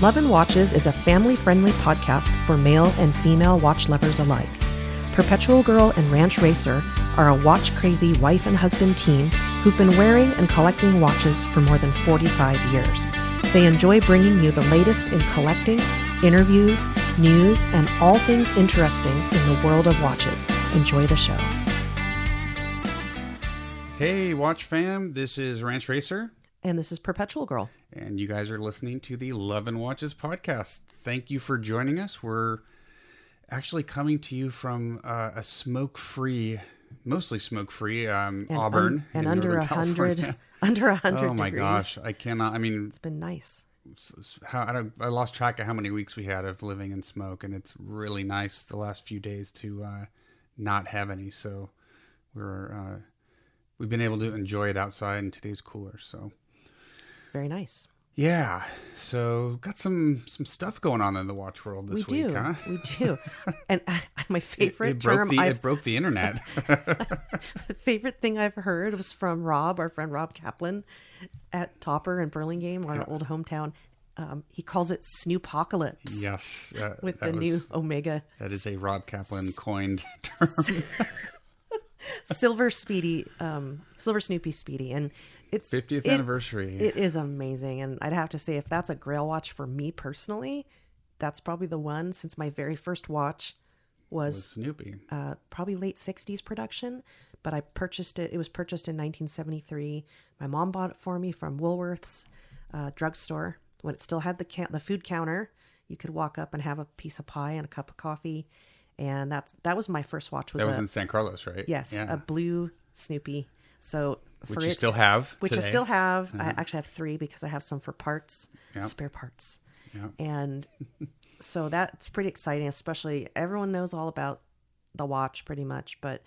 Love and Watches is a family-friendly podcast for male and female watch lovers alike. Perpetual Girl and Ranch Racer are a watch-crazy wife and husband team who've been wearing and collecting watches for more than 45 years. They enjoy bringing you the latest in collecting, interviews, news, and all things interesting in the world of watches. Enjoy the show. Hey, Watch fam, this is Ranch Racer. And this is Perpetual Girl. And you guys are listening to the Love and Watches podcast. Thank you for joining us. We're actually coming to you from a smoke-free, mostly smoke-free Auburn. And under 100 Oh my degrees. Gosh, I cannot, I mean. It's been nice. I lost track of how many weeks we had of living in smoke, and it's really nice the last few days to not have any. So we've been able to enjoy it outside, and today's cooler, so. Very nice. Yeah, so got some stuff going on in the watch world this week, huh? We do. And my favorite it broke the internet. The favorite thing I've heard was from Rob, our friend Rob Caplan at Topper in Burlingame, our old hometown. He calls it Snoopocalypse. Yes. With the new Omega. That is a Rob Kaplan coined term. Silver Snoopy Speedy. And it's 50th anniversary. It is amazing. And I'd have to say, if that's a grail watch for me personally, that's probably the one, since my very first watch was Snoopy. Probably late 60s production. But I purchased it. It was purchased in 1973. My mom bought it for me from Woolworth's drugstore when it still had the food counter. You could walk up and have a piece of pie and a cup of coffee. And that was my first watch. That was in San Carlos, right? Yes, yeah. A blue Snoopy. So which you still have Which today. I still have. I actually have 3 because I have some for parts, Yep. spare parts. Yep. And so that's pretty exciting, especially everyone knows all about the watch pretty much, but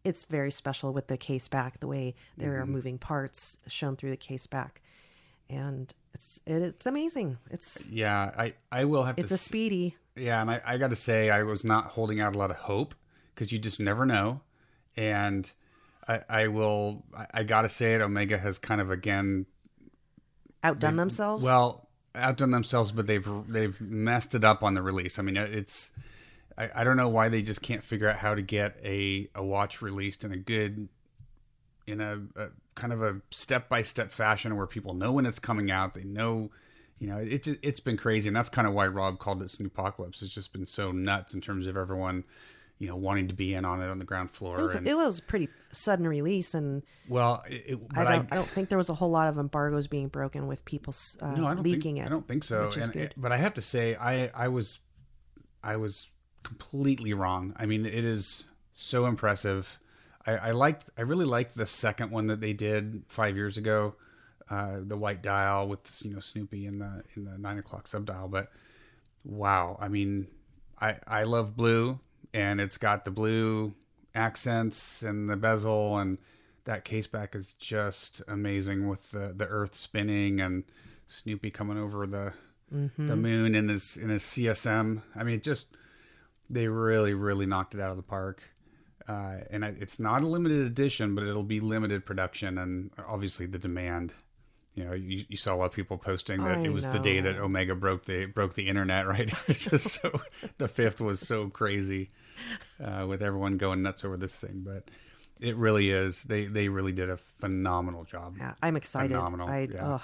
it's very special with the case back, the way there are moving parts shown through the case back. And it's amazing. I will have it's a Speedy. Yeah, and I got to say, I was not holding out a lot of hope because you just never know. And I got to say it, Omega has kind of again outdone themselves. Well, outdone themselves, but they've messed it up on the release. I mean, I don't know why they just can't figure out how to get a watch released in a kind of a step-by-step fashion where people know when it's coming out. They know, it's been crazy. And that's kind of why Rob called it Snoopocalypse. It's just been so nuts in terms of everyone, wanting to be in on it on the ground floor. It was a pretty sudden release. And I don't think there was a whole lot of embargoes being broken with people leaking it. I don't think so. But I have to say, I was completely wrong. I mean, it is so impressive. I really liked the second one that they did 5 years ago, the white dial with Snoopy in the 9 o'clock subdial. But wow, I mean, I love blue, and it's got the blue accents and the bezel, and that case back is just amazing with the Earth spinning and Snoopy coming over the moon in his CSM. I mean, they really, really knocked it out of the park. And it's not a limited edition, but it'll be limited production, and obviously the demand. You saw a lot of people posting that it was the day that Omega broke the internet, right? It's just so the 5th was so crazy with everyone going nuts over this thing, but it really is. They really did a phenomenal job. Yeah, I'm excited. Phenomenal.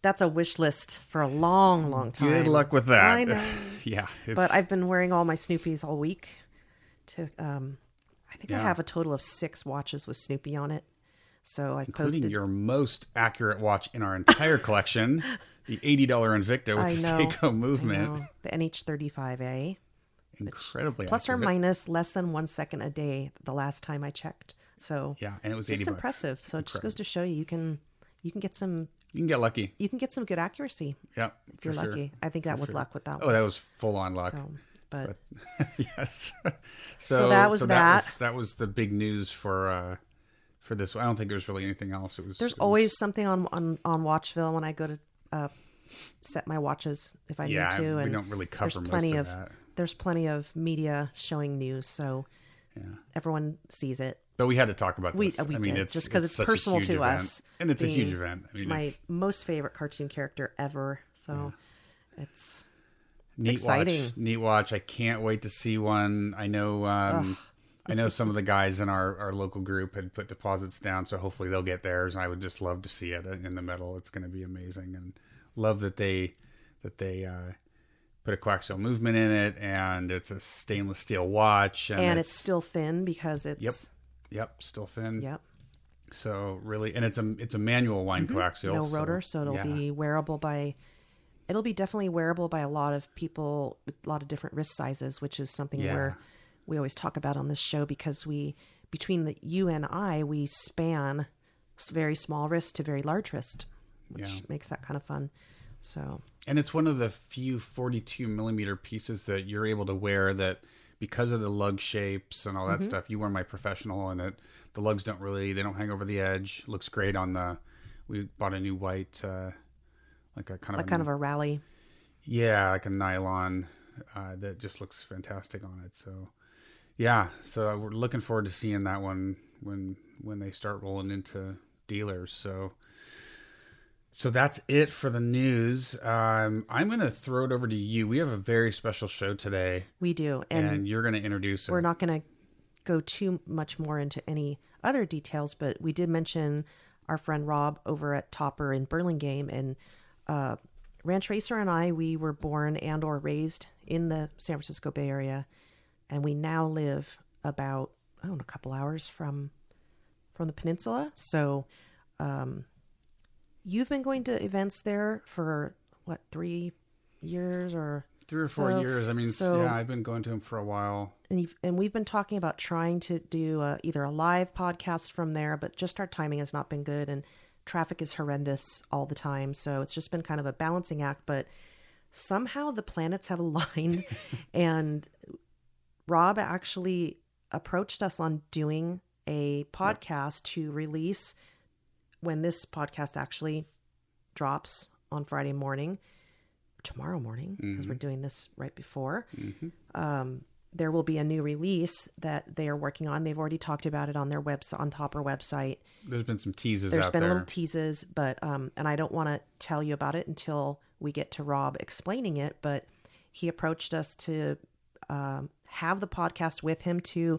That's a wish list for a long, long time. Good luck with that. I know. Yeah. But I've been wearing all my Snoopies all week. I think I have a total of 6 watches with Snoopy on it. So I've including posted your most accurate watch in our entire collection, the $80 Invicta with the Seiko movement. The NH35A. Incredibly plus accurate. or minus less than 1 second a day the last time I checked. So yeah, and it was $80. It's impressive. So it just goes to show you can get some. You can get lucky. You can get some good accuracy. Yeah, if you're lucky. I think that was luck with that one. Oh, that was full on luck. So, but yes. So that was that. That was the big news for this. I don't think there's really anything else. There's always something on Watchville when I go to set my watches if I need to. We don't really cover most of that. There's plenty of media showing news, so everyone sees it. But we had to talk about this. We I mean, did, just because it's such a personal huge to event, us. and it's a huge event. I mean, my most favorite cartoon character ever. So it's neat exciting. Watch. Neat watch. I can't wait to see one. I know. I know some of the guys in our local group had put deposits down, so hopefully they'll get theirs. And I would just love to see it in the metal. It's going to be amazing, and love that they put a coaxial movement in it, and it's a stainless steel watch, and it's still thin because it's still thin. Yep. So really, and it's a manual wind coaxial, no rotor, so it'll be wearable by. It'll be definitely wearable by a lot of people, a lot of different wrist sizes, which is something where we always talk about on this show, because between you and I, we span very small wrist to very large wrist, which makes that kind of fun. So, and it's one of the few 42 millimeter pieces that you're able to wear that, because of the lug shapes and all that stuff, you wear my professional, and the lugs they don't hang over the edge. Looks great on we bought a new white, like a kind of a rally. Yeah, like a nylon that just looks fantastic on it. So, yeah, so we're looking forward to seeing that one when they start rolling into dealers. So that's it for the news. I'm going to throw it over to you. We have a very special show today. We do. And you're going to introduce it. We're not going to go too much more into any other details, but we did mention our friend Rob over at Topper in Burlingame. And Ranch Racer and I, we were born and or raised in the San Francisco Bay Area. And we now live about, a couple hours from the peninsula. So you've been going to events there for, 3 years or... 3 or 4 years. I mean, I've been going to them for a while. And we've been talking about trying to do either a live podcast from there, but just our timing has not been good, and traffic is horrendous all the time. So it's just been kind of a balancing act, but somehow the planets have aligned. And Rob actually approached us on doing a podcast to release when this podcast actually drops on Friday morning. Tomorrow morning, because we're doing this right before. There will be a new release that they are working on. They've already talked about it on their website, on Topper website. There's been some teases There's out been there. little teases, but and I don't want to tell you about it until we get to Rob explaining it. But he approached us to have the podcast with him to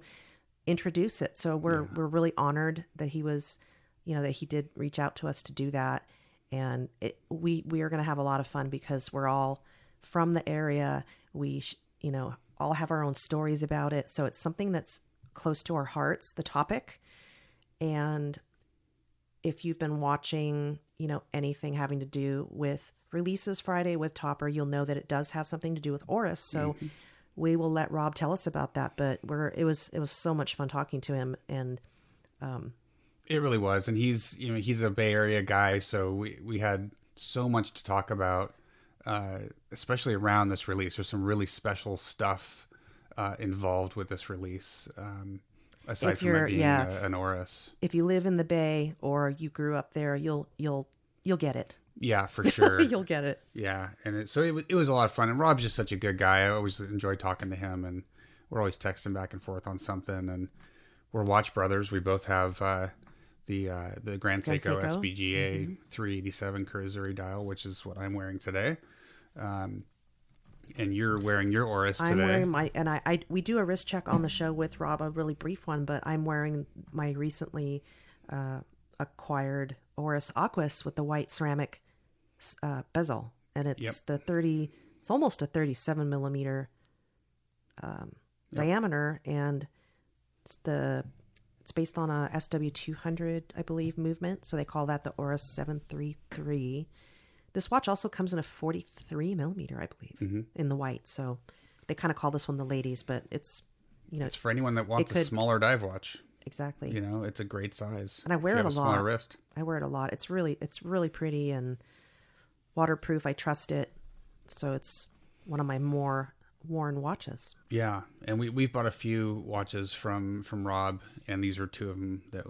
introduce it. So we're really honored that he was, that he did reach out to us to do that. And we are going to have a lot of fun because we're all from the area. We, all have our own stories about it. So it's something that's close to our hearts, the topic. And if you've been watching, anything having to do with releases Friday with Topper, you'll know that it does have something to do with Oris. So we will let Rob tell us about that. But it was so much fun talking to him. And, it really was. And he's a Bay Area guy. So we had so much to talk about, especially around this release. There's some really special stuff involved with this release, aside from it being an Oris. If you live in the Bay or you grew up there, you'll get it. Yeah, for sure. You'll get it. Yeah. And it was a lot of fun. And Rob's just such a good guy. I always enjoy talking to him, and we're always texting back and forth on something. And we're watch brothers. We both have, the Grand Seiko SBGA 387 Kurizuri dial, which is what I'm wearing today. And you're wearing your Oris today. I'm wearing we do a wrist check on the show with Rob, a really brief one, but I'm wearing my recently acquired Oris Aquas with the white ceramic bezel, and it's it's almost a 37 millimeter diameter, and it's based on a SW200, I believe, movement. So they call that the Oris 733. This watch also comes in a 43 millimeter, I believe, in the white. So they kind of call this one the ladies, but it's, it's for anyone that wants a smaller dive watch. Exactly. It's a great size. And I wear it a lot. Smaller wrist. I wear it a lot. It's really pretty and waterproof. I trust it. So it's one of my more worn watches. Yeah, and we've bought a few watches from Rob, and these are two of them that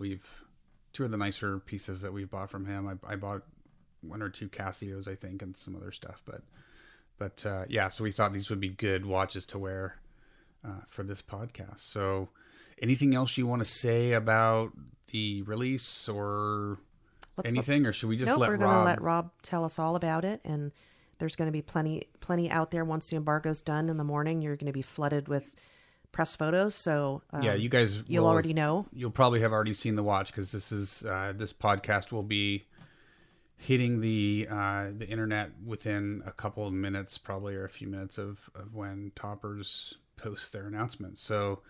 two of the nicer pieces that we've bought from him. I bought 1 or 2 Casios, I think, and some other stuff, but so we thought these would be good watches to wear for this podcast. So anything else you want to say about the release or anything, or should we just Nope, let we're Rob? going to let Rob tell us all about it, and there's going to be plenty out there. Once the embargo's done in the morning, you're going to be flooded with press photos. So yeah, you guys, you'll already know. You'll probably have already seen the watch, because this podcast will be hitting the internet within a couple of minutes, probably, or a few minutes of when Toppers post their announcement. So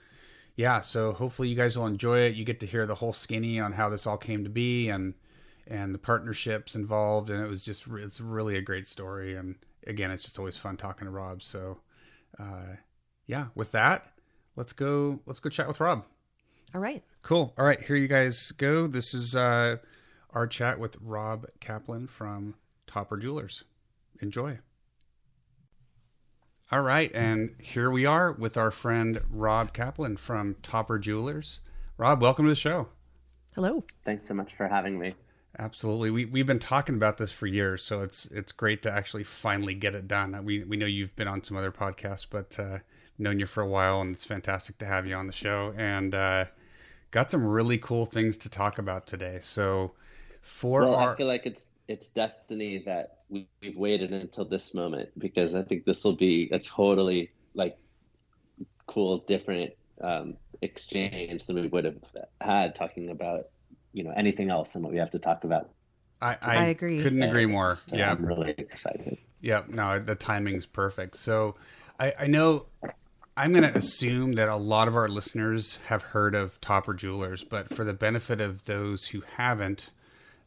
yeah, so hopefully you guys will enjoy it. You get to hear the whole skinny on how this all came to be, and the partnerships involved, and it's really a great story. And again, it's just always fun talking to Rob. So yeah, with that, let's go chat with Rob. All right. Cool. All right, here you guys go. This is our chat with Rob Kaplan from Topper Jewelers. Enjoy. All right, and here we are with our friend Rob Kaplan from Topper Jewelers. Rob, welcome to the show. Hello. Thanks so much for having me. Absolutely. We've been talking about this for years, so it's great to actually finally get it done. We know you've been on some other podcasts, but known you for a while, and it's fantastic to have you on the show, and got some really cool things to talk about today. So I feel like it's destiny that we've waited until this moment, because I think this will be a totally like cool, different exchange than we would have had talking about anything else than what we have to talk about. I agree. Couldn't agree more. So yeah, I'm really excited. Yeah, no, the timing's perfect. So I know I'm going to assume that a lot of our listeners have heard of Topper Jewelers, but for the benefit of those who haven't,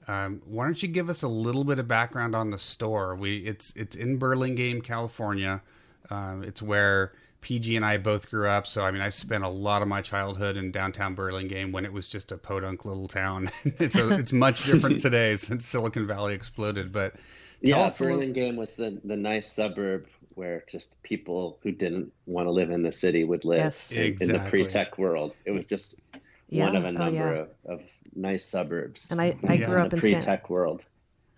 why don't you give us a little bit of background on the store? It's in Burlingame, California. It's where PG and I both grew up. So, I mean, I spent a lot of my childhood in downtown Burlingame when it was just a podunk little town. It's much different today since Silicon Valley exploded. But yeah, Burlingame was the nice suburb where just people who didn't want to live in the city would live. Yes. in the pre-tech world. It was just one of a number of nice suburbs. And I grew up in the pre-tech world.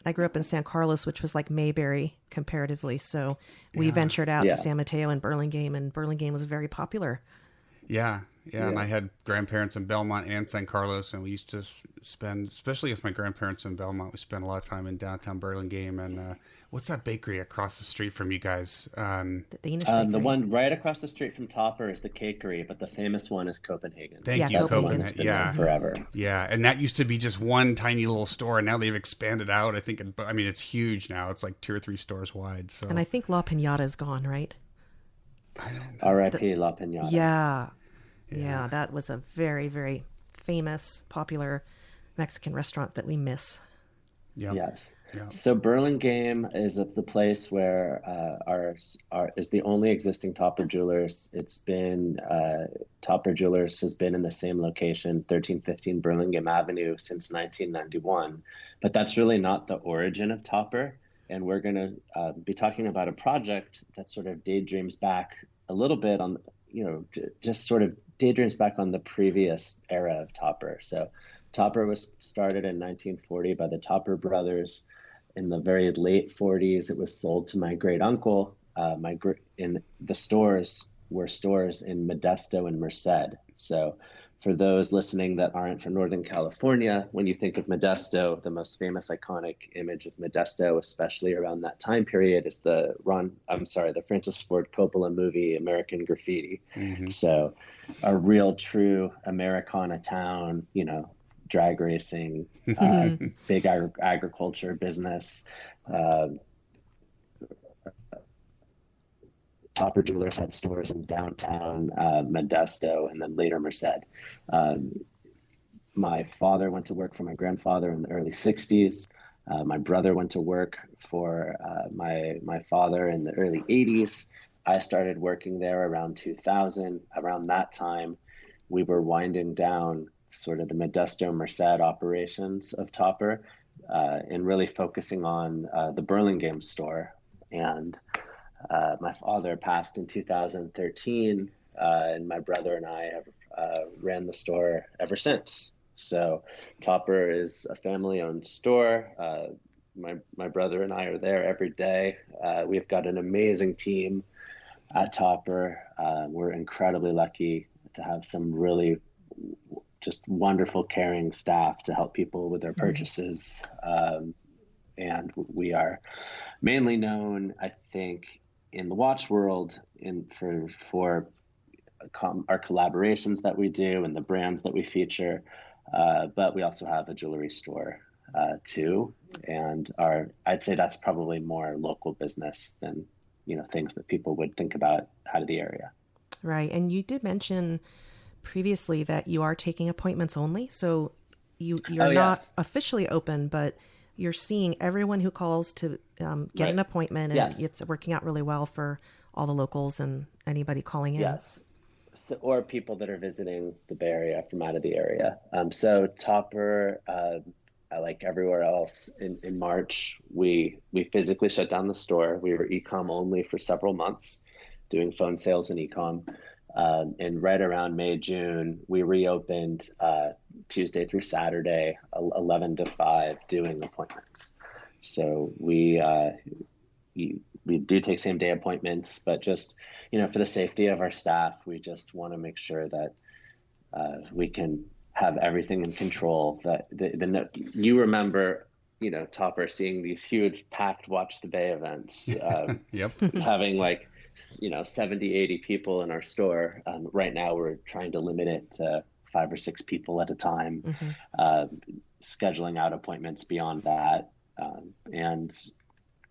I grew up in San Carlos, which was like Mayberry comparatively. So we ventured out to San Mateo and Burlingame was very popular. Yeah. And I had grandparents in Belmont and San Carlos, and we used to spend, especially with my grandparents in Belmont, we spent a lot of time in downtown Burlingame. And what's that bakery across the street from you guys? The Danish bakery. The one right across the street from Topper is the Cakery, but the famous one is Copenhagen. Thank you, Copenhagen. Yeah, forever. Yeah, and that used to be just one tiny little store, and now they've expanded out. I think, it's huge now. It's like 2 or 3 stores wide. So. And I think La Piñata is gone, right? I don't know. R.I.P. La Piñata. Yeah, that was a very, very famous, popular Mexican restaurant that we miss. Yep. Yes. Yep. So Burlingame is the place where is the only existing Topper Jewelers. It's been Topper Jewelers has been in the same location, 1315 Burlingame Avenue, since 1991. But that's really not the origin of Topper. And we're going to be talking about a project that sort of daydreams back a little bit on, just sort of daydreams back on the previous era of Topper. So Topper was started in 1940 by the Topper brothers. In the very late 40s, it was sold to my great uncle. In the stores were stores in Modesto and Merced. So for those listening that aren't from Northern California, when you think of Modesto, the most famous iconic image of Modesto, especially around that time period, is the Francis Ford Coppola movie, American Graffiti. Mm-hmm. So a real true Americana town, drag racing, big agriculture business. Topper Jewelers had stores in downtown Modesto and then later Merced. My father went to work for my grandfather in the early 60s. My brother went to work for my father in the early 80s. I started working there around 2000. Around that time, we were winding down sort of the Modesto Merced operations of Topper and really focusing on the Burlingame store. And my father passed in 2013, and my brother and I have ran the store ever since. So Topper is a family-owned store. My brother and I are there every day. We've got an amazing team at Topper. We're incredibly lucky to have some really just wonderful, caring staff to help people with their purchases. And we are mainly known, I think, in the watch world for our collaborations that we do and the brands that we feature. But we also have a jewelry store too. And I'd say that's probably more local business than, things that people would think about out of the area. Right. And you did mention previously that you are taking appointments only. So you're not yes. officially open, but you're seeing everyone who calls to get an appointment, and yes. it's working out really well for all the locals and anybody calling in. Yes. So, or people that are visiting the Bay Area from out of the area. So Topper, like everywhere else in March, we physically shut down the store. We were e-com only for several months, doing phone sales and e-com. And right around May, June, we reopened Tuesday through Saturday, 11 to 5, doing appointments. So we do take same day appointments, but just, for the safety of our staff, we just want to make sure that we can have everything in control. That you remember, Topper seeing these huge packed Watch the Bay events, Yep. having 70, 80 people in our store. Right now we're trying to limit it to 5 or 6 people at a time, scheduling out appointments beyond that, and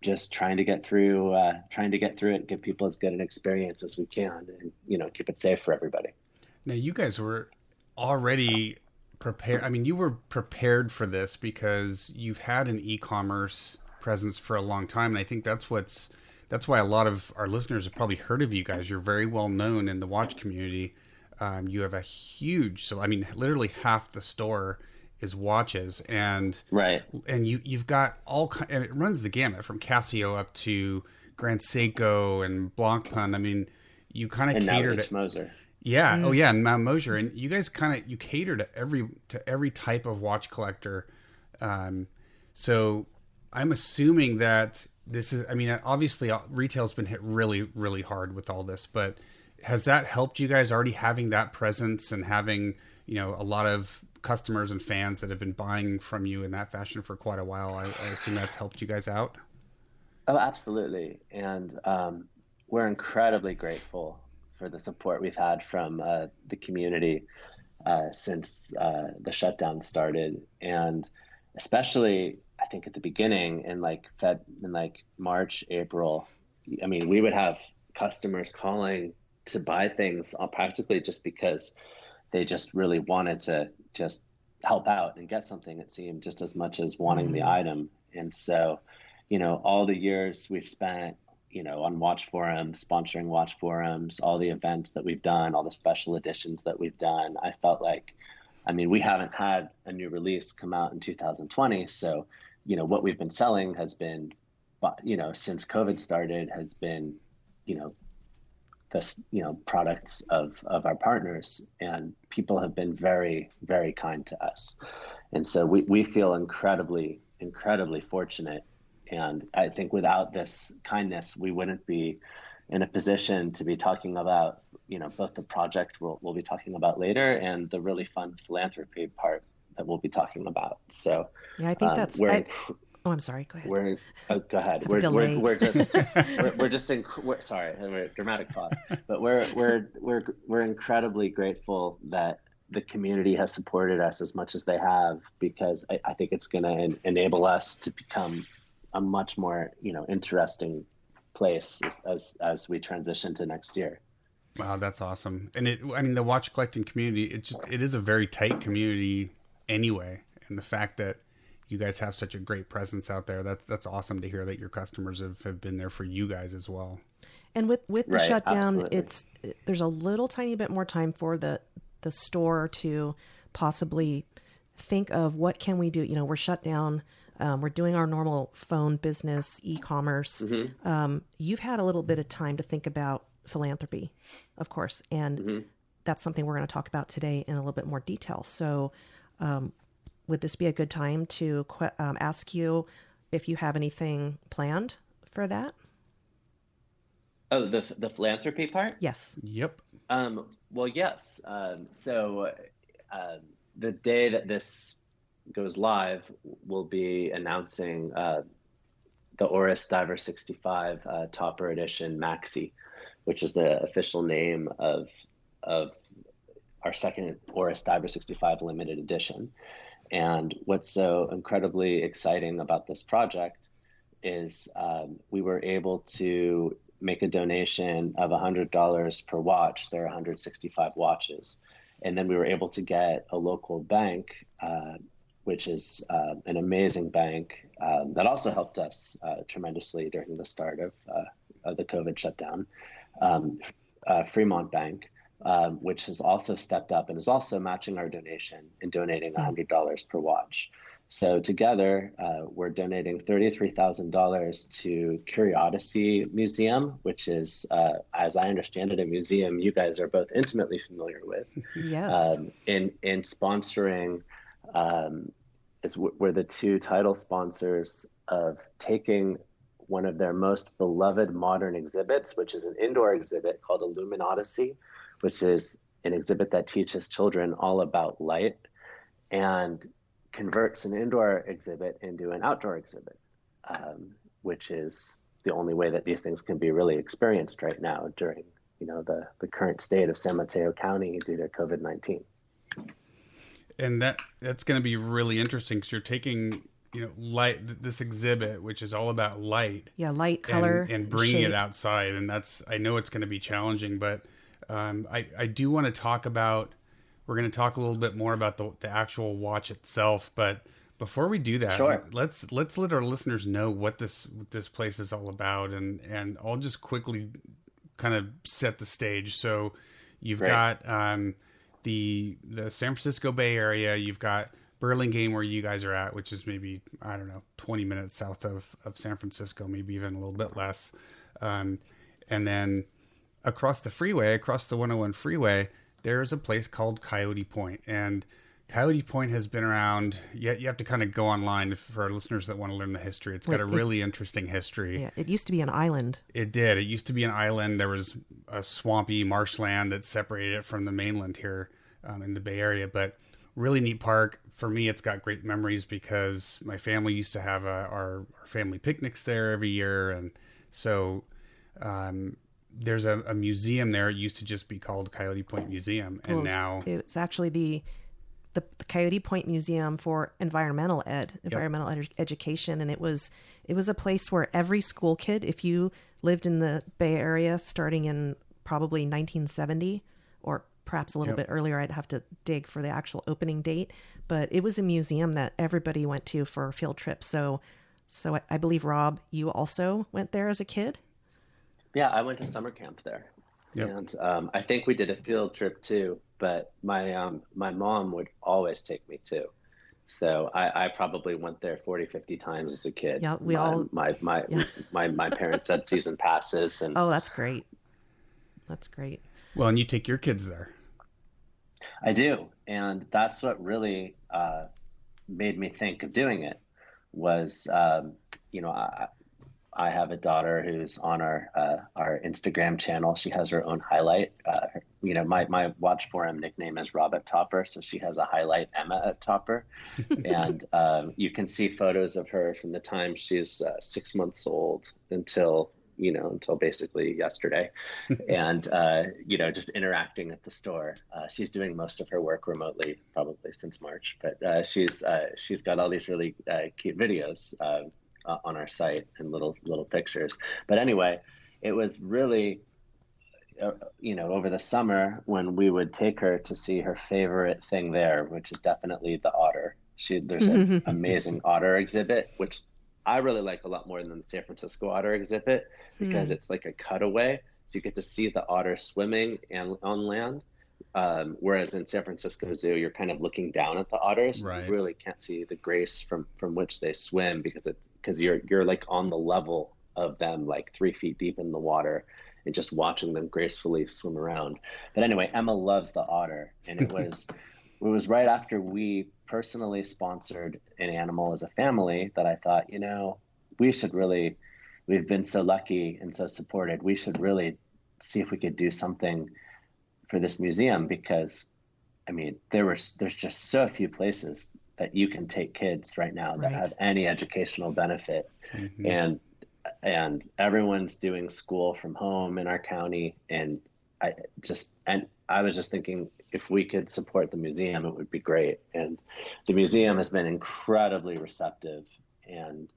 just trying to get through it, give people as good an experience as we can, and, keep it safe for everybody. Now, you guys were already prepared. I mean, you were prepared for this because you've had an e-commerce presence for a long time. And I think that's why a lot of our listeners have probably heard of you guys. You're very well known in the watch community. You have a huge, literally half the store is watches, and right. And you've got and it runs the gamut from Casio up to Grand Seiko and Blancpain. I mean, you kind of cater to Moser. Yeah. Oh yeah. And Mount Mosier. And you guys you cater to every type of watch collector. So I'm assuming that this is, obviously retail's been hit really, really hard with all this, but has that helped you guys already having that presence and having, a lot of customers and fans that have been buying from you in that fashion for quite a while? I assume that's helped you guys out. Oh, absolutely. And we're incredibly grateful for the support we've had from the community since the shutdown started. And especially, I think at the beginning in March, April, we would have customers calling to buy things practically just because they just really wanted to just help out and get something, it seemed, just as much as wanting the item. And so, all the years we've spent, on watch forums, sponsoring watch forums, all the events that we've done, all the special editions that we've done, I felt like, we haven't had a new release come out in 2020. So, what we've been selling has been, since COVID started, has been, products of our partners, and people have been very, very kind to us. And so we feel incredibly, incredibly fortunate. And I think without this kindness, we wouldn't be in a position to be talking about, both the project we'll be talking about later and the really fun philanthropy part that we'll be talking about. So yeah, I think that's. I'm sorry. Go ahead. Go ahead. Sorry, dramatic pause. But we're incredibly grateful that the community has supported us as much as they have, because I think it's going to enable us to become a much more interesting place as we transition to next year. Wow, that's awesome. And the watch collecting community, it is a very tight community anyway, and the fact that you guys have such a great presence out there, that's awesome to hear that your customers have been there for you guys as well. And with the shutdown, absolutely. There's a little tiny bit more time for the store to possibly think of what can we do. We're shut down. We're doing our normal phone business, e-commerce. Mm-hmm. You've had a little bit of time to think about philanthropy, of course, and that's something we're going to talk about today in a little bit more detail. So would this be a good time to ask you if you have anything planned for that? Oh, the philanthropy part? Yes. Yep. Well, yes. The day that this goes live, we'll be announcing the Oris Diver 65 Topper Edition Maxi, which is the official name of our second Oris Diver 65 limited edition. And what's so incredibly exciting about this project is we were able to make a donation of $100 per watch. There are 165 watches. And then we were able to get a local bank, which is an amazing bank that also helped us tremendously during the start of the COVID shutdown, Fremont Bank, which has also stepped up and is also matching our donation and donating $100 per watch. So together, we're donating $33,000 to CuriOdyssey Museum, which is, as I understand it, a museum you guys are both intimately familiar with. Yes. In sponsoring, we're the two title sponsors of taking one of their most beloved modern exhibits, which is an indoor exhibit called Anodized, which is an exhibit that teaches children all about light, and converts an indoor exhibit into an outdoor exhibit, which is the only way that these things can be really experienced right now during, the current state of San Mateo County due to COVID-19. And that's going to be really interesting because you're taking, light, this exhibit, which is all about light. Yeah, light, color, and bringing shape. it outside. And I know it's going to be challenging, but I do want to talk about, we're going to talk a little bit more about the actual watch itself. But before we do that, sure, let's let our listeners know what this place is all about. And I'll just quickly kind of set the stage. So you've got the San Francisco Bay Area, you've got Burlingame where you guys are at, which is maybe, 20 minutes south of San Francisco, maybe even a little bit less. And then across the 101 freeway, there's a place called Coyote Point. And Coyote Point has been around, you have to kind of go online for our listeners that want to learn the history. It's got a really interesting history. Yeah, it used to be an island. It did. It used to be an island. There was a swampy marshland that separated it from the mainland here in the Bay Area. But really neat park. For me, it's got great memories because my family used to have our family picnics there every year. And so there's a museum there. It used to just be called Coyote Point Museum. And now it's actually the Coyote Point Museum for environmental education. And it was a place where every school kid, if you lived in the Bay Area starting in probably 1970 or perhaps a little bit earlier, I'd have to dig for the actual opening date, but it was a museum that everybody went to for field trips. So I believe, Rob, you also went there as a kid? Yeah, I went to summer camp there. Yep. And I think we did a field trip too, but my mom would always take me too. So I probably went there 40, 50 times as a kid. Yeah, my parents had season passes. And oh, that's great. That's great. Well, and you take your kids there. I do. And that's what really made me think of doing it was, I have a daughter who's on our Instagram channel. She has her own highlight. My watch forum nickname is Rob at Topper, so she has a highlight, Emma at Topper. And you can see photos of her from the time she's 6 months old until basically yesterday, and just interacting at the store. She's doing most of her work remotely, probably since March, but she's got all these really cute videos on our site and little pictures. But anyway, it was really, over the summer when we would take her to see her favorite thing there, which is definitely the otter. There's an amazing otter exhibit, which I really like a lot more than the San Francisco otter exhibit because it's like a cutaway. So you get to see the otter swimming and on land. Whereas in San Francisco Zoo, you're kind of looking down at the otters. Right. You really can't see the grace from which they swim because you're like on the level of them, like 3 feet deep in the water, and just watching them gracefully swim around. But anyway, Emma loves the otter, and it was right after we personally sponsored an animal as a family that I thought, we should really we've been so lucky and so supported. We should really see if we could do something for this museum, because I mean, there's just so few places that you can take kids right now that have any educational benefit. Mm-hmm. And everyone's doing school from home in our county. And I was just thinking, if we could support the museum, it would be great. And the museum has been incredibly receptive. And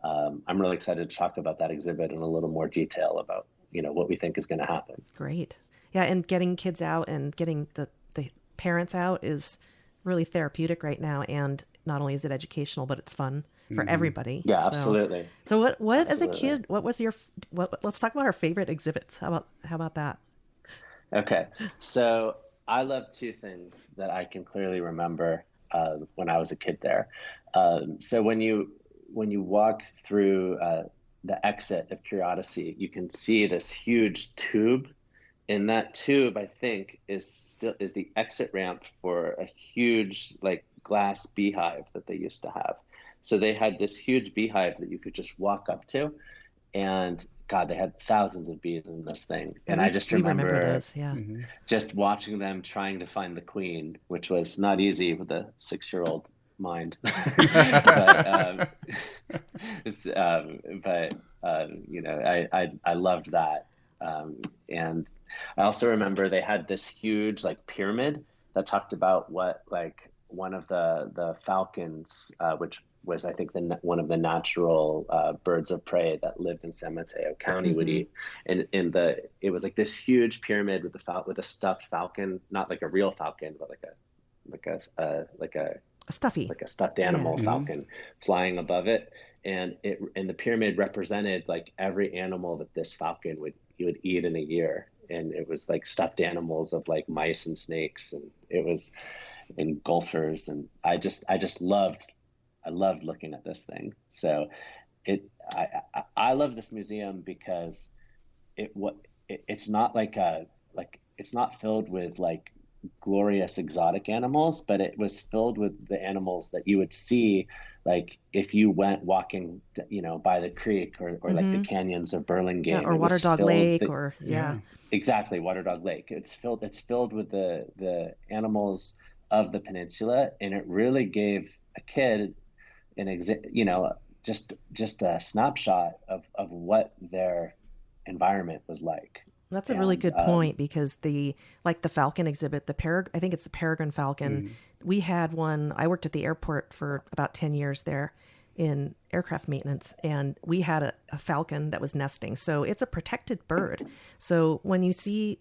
I'm really excited to talk about that exhibit in a little more detail about, what we think is going to happen. Great. Yeah. And getting kids out and getting the parents out is really therapeutic right now. And not only is it educational, but it's fun for everybody. Yeah, absolutely. So what as a kid, what was let's talk about our favorite exhibits. How about that? Okay. So I love two things that I can clearly remember when I was a kid there. So when you walk through the exit of CuriOdyssey, you can see this huge tube. And that tube, I think, is the exit ramp for a huge glass beehive that they used to have. So they had this huge beehive that you could just walk up to, and God, they had thousands of bees in this thing. And I just remember those, just watching them trying to find the queen, which was not easy with a 6-year-old mind. But I loved that. And I also remember they had this huge pyramid that talked about what one of the falcons, which was I think one of the natural birds of prey that lived in San Mateo County would eat. And it was this huge pyramid with a stuffed falcon, not like a real falcon, but a stuffed animal falcon flying above it. And the pyramid represented every animal that this falcon would eat in a year. And it was stuffed animals of mice and snakes, and it was and gophers. And I loved looking at this thing. So I love this museum because it's not it's not filled with glorious exotic animals, but it was filled with the animals that you would see if you went walking, by the creek or the canyons of Burlingame, or Water Dog Lake, exactly, Water Dog Lake. It's filled with the animals of the peninsula, and it really gave a kid just a snapshot of what their environment was like. That's a really good point, because the falcon exhibit, I think it's the peregrine falcon. We had one. I worked at the airport for about 10 years there in aircraft maintenance, and we had a falcon that was nesting. So it's a protected bird. So when you see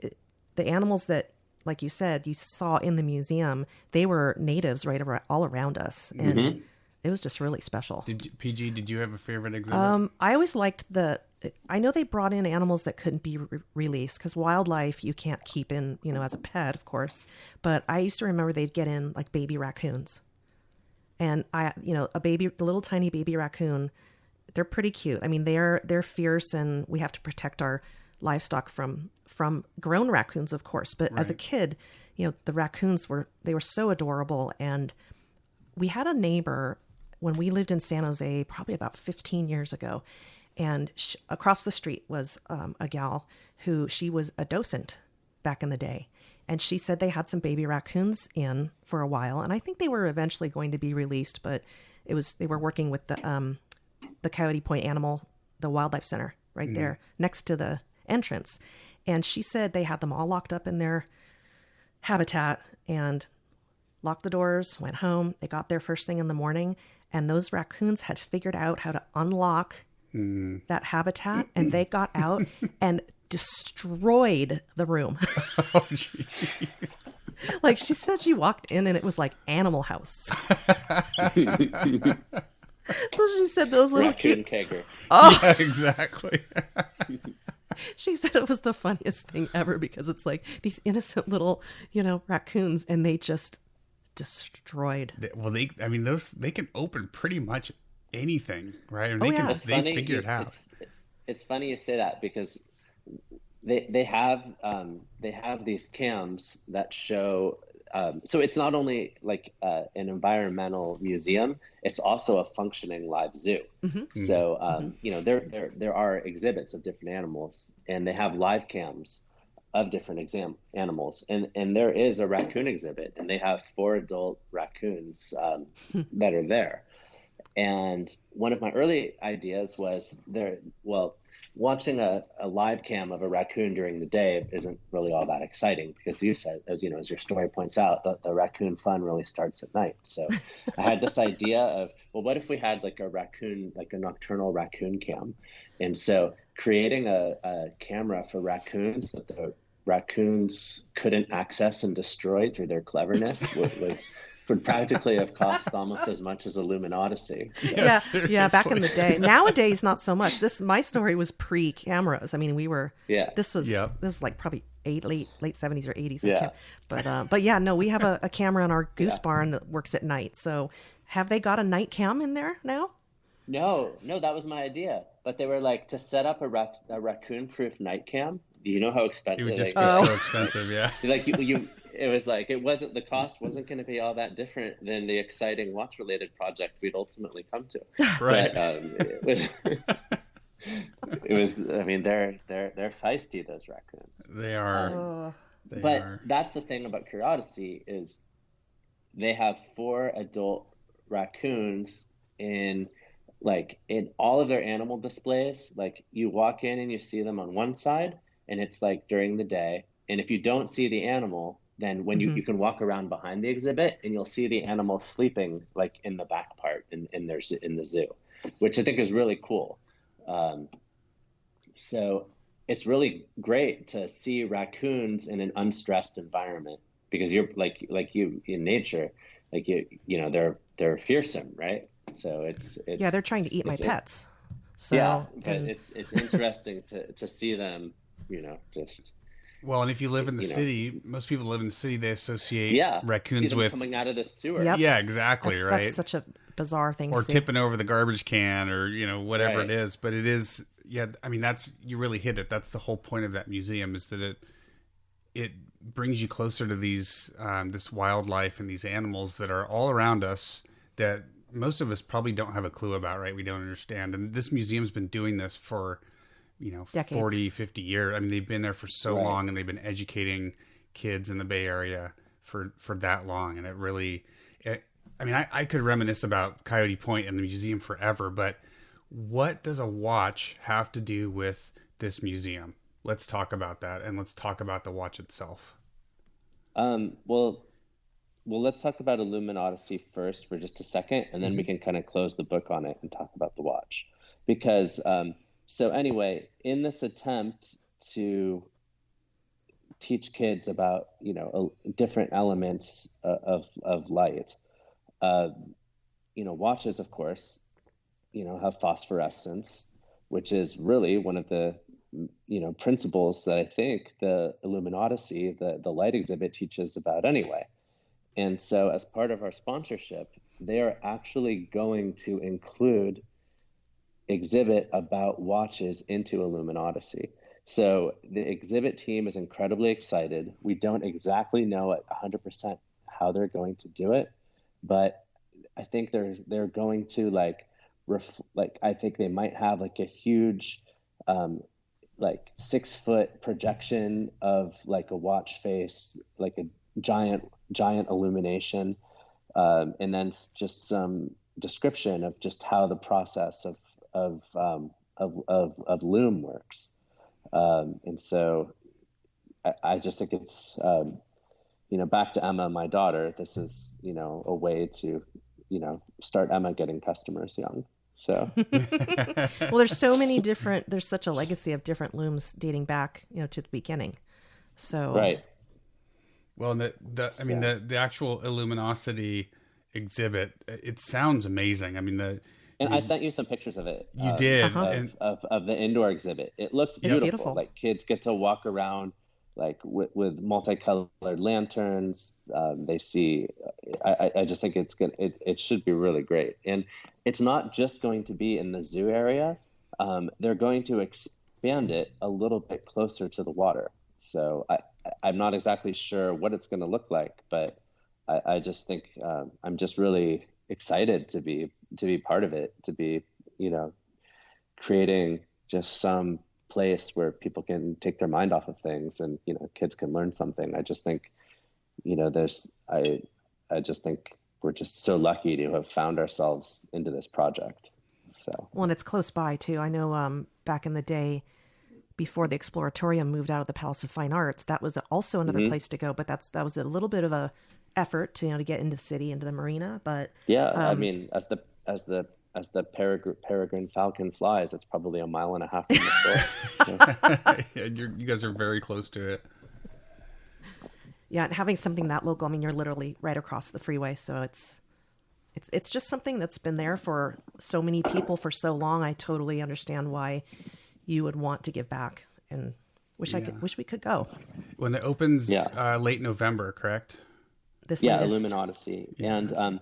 the animals that, like you said, you saw in the museum, they were natives all around us. And it was just really special. Did you have a favorite exhibit? I always liked I know they brought in animals that couldn't be released, because wildlife you can't keep in, as a pet, of course. But I used to remember they'd get in baby raccoons. And the little tiny baby raccoon, they're pretty cute. I mean, they're fierce, and we have to protect our livestock from grown raccoons, of course. But as a kid, the raccoons were so adorable. And we had a neighbor when we lived in San Jose, probably about 15 years ago. And across the street was a gal she was a docent back in the day. And she said they had some baby raccoons in for a while. And I think they were eventually going to be released, but they were working with the Coyote Point the Wildlife Center right there next to the entrance. And she said they had them all locked up in their habitat and locked the doors, went home. They got there first thing in the morning, and those raccoons had figured out how to unlock that habitat, and they got out and destroyed the room. Oh, geez. She said she walked in and it was like Animal House. So she said those little kids. Kegger. Oh, yeah, exactly. She said it was the funniest thing ever, because it's these innocent little, raccoons, and they just destroyed. They can open pretty much anything, right? And they figure it out. It's funny you say that, because they have these cams that show so it's not only like an environmental museum, it's also a functioning live zoo. So you know, there are exhibits of different animals, and they have live cams of different animals, and there is a raccoon exhibit, and they have 4 adult raccoons that are there. And one of my early ideas was watching a live cam of a raccoon during the day isn't really all that exciting, because you said, as you know, as your story points out, the raccoon fun really starts at night. So I had this idea of, well, what if we had like a nocturnal raccoon cam? And so creating a camera for raccoons that the raccoons couldn't access and destroy through their cleverness would practically have cost almost as much as a Loom Odyssey. So. Yeah, back in the day. Nowadays, not so much. My story was pre-cameras. I mean, this was like probably late 70s or 80s. Yeah. But yeah, no, we have a camera in our goose barn that works at night. So have they got a night cam in there now? No, that was my idea. But they were like, to set up a raccoon-proof night cam, do you know how expensive? It would just be so expensive, yeah. Like it was like, the cost wasn't going to be all that different than the exciting watch-related project we'd ultimately come to. Right. But, it was. I mean, they're feisty, those raccoons. They are. That's the thing about CuriOdyssey is they have 4 adult raccoons in all of their animal displays. Like, you walk in and you see them on one side, and it's like during the day. And if you don't see the animal, then when you can walk around behind the exhibit and you'll see the animal sleeping like in the back part in the zoo, which I think is really cool. So it's really great to see raccoons in an unstressed environment, because you're like you in nature, like you know, they're fearsome, right? So it's they're trying to eat my pets. So yeah, but it's interesting to see them, you know, just. Well, and if you live in the city, most people live in the city, they associate raccoons see them with coming out of the sewer. Yep. Yeah, exactly, right? That's such a bizarre thing or to see. tipping over the garbage can, or, you know, whatever it is. But it is, I mean, you really hit it. That's the whole point of that museum, is that it brings you closer to these this wildlife and these animals that are all around us that most of us probably don't have a clue about, right? We don't understand. And this museum's been doing this for, you know, decades. 40, 50 years. I mean, they've been there for so long, and they've been educating kids in the Bay Area for that long. And it really, I mean, I could reminisce about Coyote Point and the museum forever, but what does a watch have to do with this museum? Let's talk about that, and let's talk about the watch itself. Well, let's talk about a Loom Odyssey first for just a second, and then we can kind of close the book on it and talk about the watch. Because so anyway, in this attempt to teach kids about, you know, different elements of light, you know, watches, of course, you know, have phosphorescence, which is really one of the, you know, principles that I think the Loom Odyssey, the light exhibit, teaches about anyway. And so as part of our sponsorship, they are actually going to include exhibit about watches into a Loom Odyssey. So the exhibit team is incredibly excited. We don't exactly know at 100% how they're going to do it, but I think they're going to I think they might have like a huge 6-foot projection of like a watch face, like a giant illumination, and then just some description of just how the process of Loom works. And so I just think it's, you know, back to Emma, my daughter, this is, you know, a way to, you know, start Emma getting customers young. So, well, there's such a legacy of different looms dating back, you know, to the beginning. So, right. Well, and the actual Illuminosity exhibit, it sounds amazing. I mean, I sent you some pictures of it. You did. Of the indoor exhit. It looked beautiful. Like, kids get to walk around like with multicolored lanterns. They see. I just think it's good. It should be really great. And it's not just going to be in the zoo area. They're going to expand it a little bit closer to the water. So I'm not exactly sure what it's going to look like, but I just think I'm just really excited to be part of it, to be, you know, creating just some place where people can take their mind off of things and, you know, kids can learn something. I just think, you know, I just think we're just so lucky to have found ourselves into this project. So, well, and it's close by too. I know back in the day, before the Exploratorium moved out of the Palace of Fine Arts, that was also another place to go. But that was a little bit of a effort to, you know, to get into the city, into the marina. But yeah, I mean, as the peregrine falcon flies, it's probably 1.5 miles from the store. Yeah, you guys are very close to it. Yeah, and having something that local, I mean, you're literally right across the freeway, so it's just something that's been there for so many people for so long. I totally understand why you would want to give back, and wish we could go. When it opens late November, correct? Loom Odyssey. Yeah.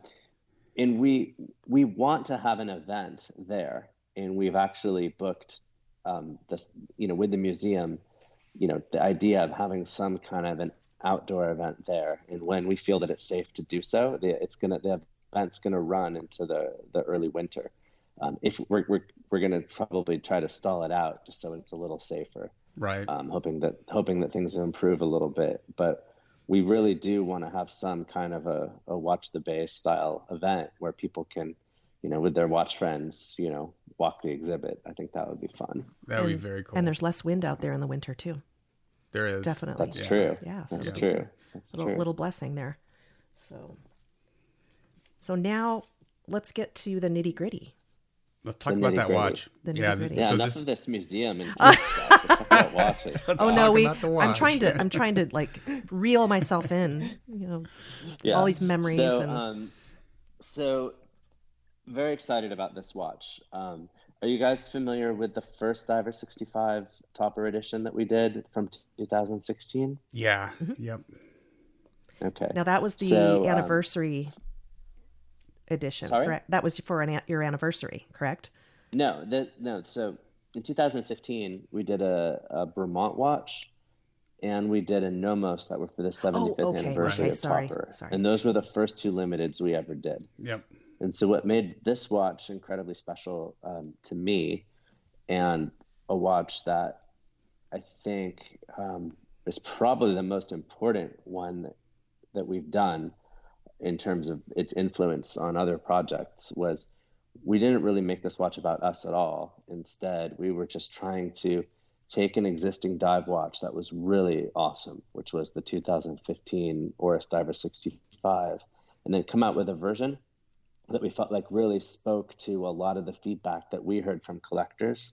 And we want to have an event there, and we've actually booked this, you know, with the museum, you know, the idea of having some kind of an outdoor event there, and when we feel that it's safe to do so, the event's gonna run into the early winter. If we're gonna probably try to stall it out just so it's a little safer, right? Hoping that things will improve a little bit, but we really do want to have some kind of a watch the bay style event where people can, you know, with their watch friends, you know, walk the exhibit. I think that would be fun. That would be very cool. And there's less wind out there in the winter too. There is. Definitely. That's true. Yeah. So that's true. That's true. Little blessing there. So now let's get to the nitty gritty. Let's talk about that watch. Yeah, enough of this museum and stuff. Let's talk about watches. I'm trying to like reel myself in, you know, all these memories. So very excited about this watch. Are you guys familiar with the first Diver 65 Topper edition that we did from 2016? Yeah. Mm-hmm. Yep. Okay. Now that was the anniversary edition. Sorry? Correct? That was for your anniversary, correct? No. So in 2015, we did a Vermont watch, and we did a Nomos that were for the 75th anniversary of Topper. Sorry. And those were the first 2 limiteds we ever did. Yep. And so what made this watch incredibly special to me, and a watch that I think is probably the most important one that we've done in terms of its influence on other projects, was we didn't really make this watch about us at all. Instead, we were just trying to take an existing dive watch that was really awesome, which was the 2015 Oris Diver 65, and then come out with a version that we felt like really spoke to a lot of the feedback that we heard from collectors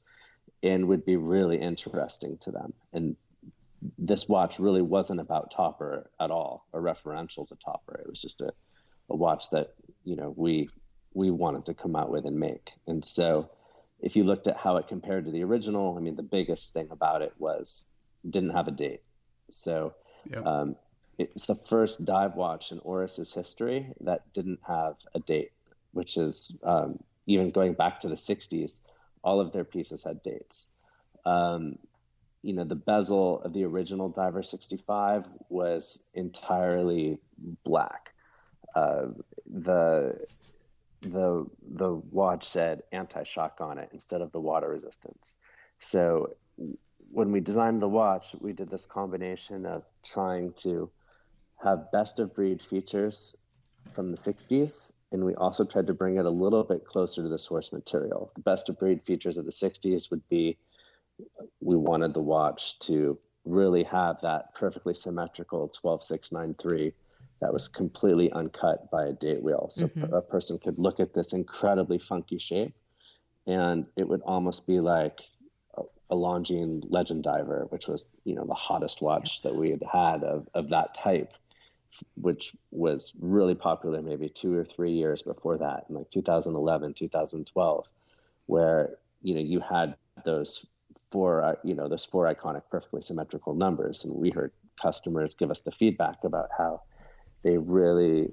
and would be really interesting to them. And this watch really wasn't about Topper at all, or referential to Topper. It was just a watch that, you know, we wanted to come out with and make. And so if you looked at how it compared to the original, I mean, the biggest thing about it was it didn't have a date. So it's the first dive watch in Oris's history that didn't have a date, which is even going back to the 60s, all of their pieces had dates. You know, the bezel of the original Diver 65 was entirely black. The watch said anti-shock on it instead of the water resistance. So when we designed the watch, we did this combination of trying to have best of breed features from the 60s, and we also tried to bring it a little bit closer to the source material. The best of breed features of the 60s would be, we wanted the watch to really have that perfectly symmetrical 12.693 that was completely uncut by a date wheel. So a person could look at this incredibly funky shape, and it would almost be like a Longines Legend Diver, which was, you know, the hottest watch that we had of that type, which was really popular maybe 2 or 3 years before that, in like 2011, 2012, where, you know, you had those four iconic perfectly symmetrical numbers. And we heard customers give us the feedback about how they really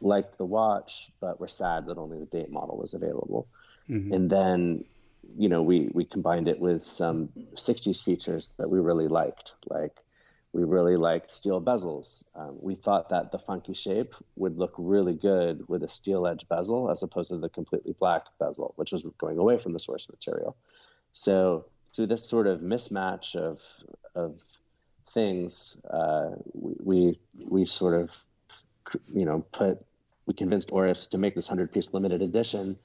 liked the watch, but were sad that only the date model was available. Mm-hmm. And then, you know, we combined it with some 60s features that we really liked. Like, We really liked steel bezels. We thought that the funky shape would look really good with a steel edge bezel as opposed to the completely black bezel, which was going away from the source material. So through this sort of mismatch of things, we sort of, we convinced Oris to make this 100-piece limited edition.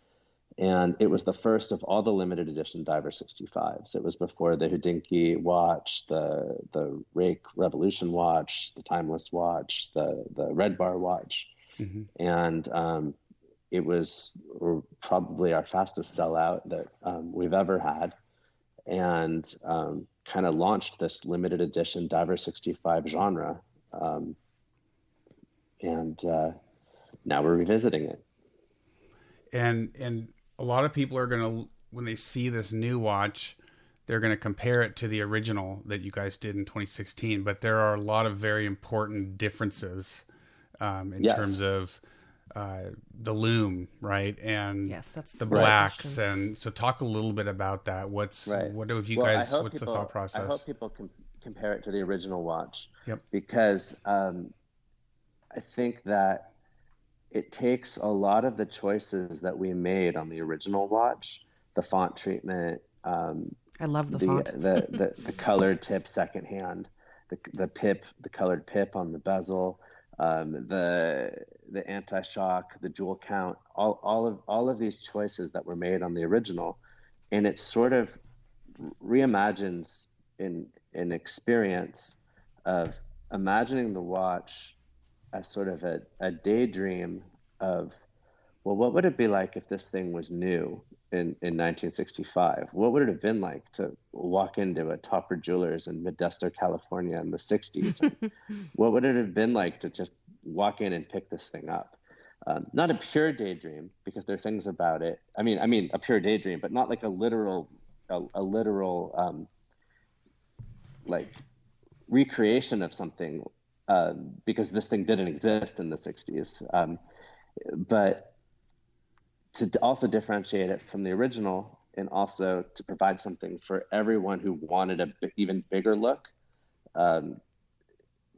And it was the first of all the limited edition Diver 65s. It was before the Hodinkee watch, the Rake Revolution watch, the Timeless watch, the Red Bar watch. Mm-hmm. And it was probably our fastest sellout that we've ever had. And kind of launched this limited edition Diver 65 genre. And now we're revisiting it. And a lot of people are going to, when they see this new watch, they're going to compare it to the original that you guys did in 2016. But there are a lot of very important differences in terms of the Loom, right? And that's the blacks. And so talk a little bit about that. What's the thought process? I hope people can compare it to the original watch. Yep. Because I think that it takes a lot of the choices that we made on the original watch, the font treatment. I love the font. the colored tip secondhand, the pip, the colored pip on the bezel, the anti-shock, the jewel count, all of these choices that were made on the original, and it sort of reimagines an experience of imagining the watch as sort of a daydream of, well, what would it be like if this thing was new in 1965? What would it have been like to walk into a Topper Jewelers in Modesto, California in the 60s? And what would it have been like to just walk in and pick this thing up? Not a pure daydream, because there are things about it. I mean a pure daydream, but not like a literal like recreation of something. Because this thing didn't exist in the 60s. But to also differentiate it from the original, and also to provide something for everyone who wanted an even bigger look,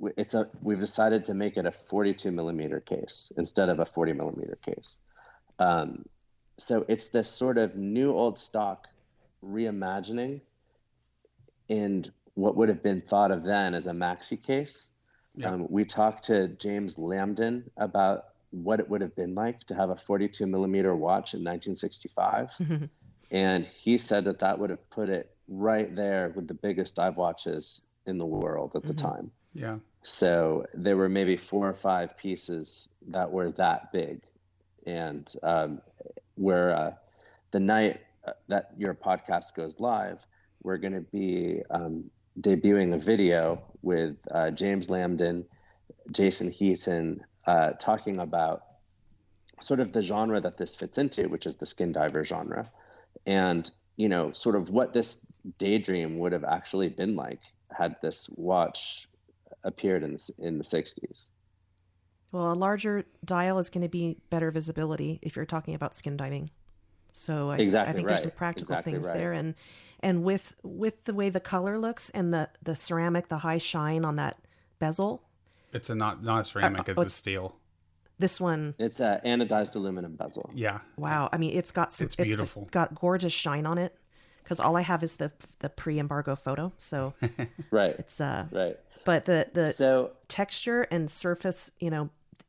we've decided to make it a 42 millimeter case instead of a 40 millimeter case. So it's this sort of new old stock reimagining in what would have been thought of then as a maxi case. Yeah. We talked to James Lambden about what it would have been like to have a 42 millimeter watch in 1965. Mm-hmm. And he said that would have put it right there with the biggest dive watches in the world at the time. Yeah. So there were maybe 4 or 5 pieces that were that big. And where the night that your podcast goes live, we're going to be debuting a video with James Lambden, Jason Heaton, talking about sort of the genre that this fits into, which is the skin diver genre, and sort of what this daydream would have actually been like had this watch appeared in the 60s. Well, a larger dial is going to be better visibility if you're talking about skin diving. So I think there's some practical things there, and with the way the color looks and the ceramic, the high shine on that bezel. It's not a ceramic, it's a steel. This one. It's a anodized aluminum bezel. Yeah. Wow. I mean, it's beautiful. It's got gorgeous shine on it, because all I have is the pre-embargo photo. So right. It's right. But the texture and surface,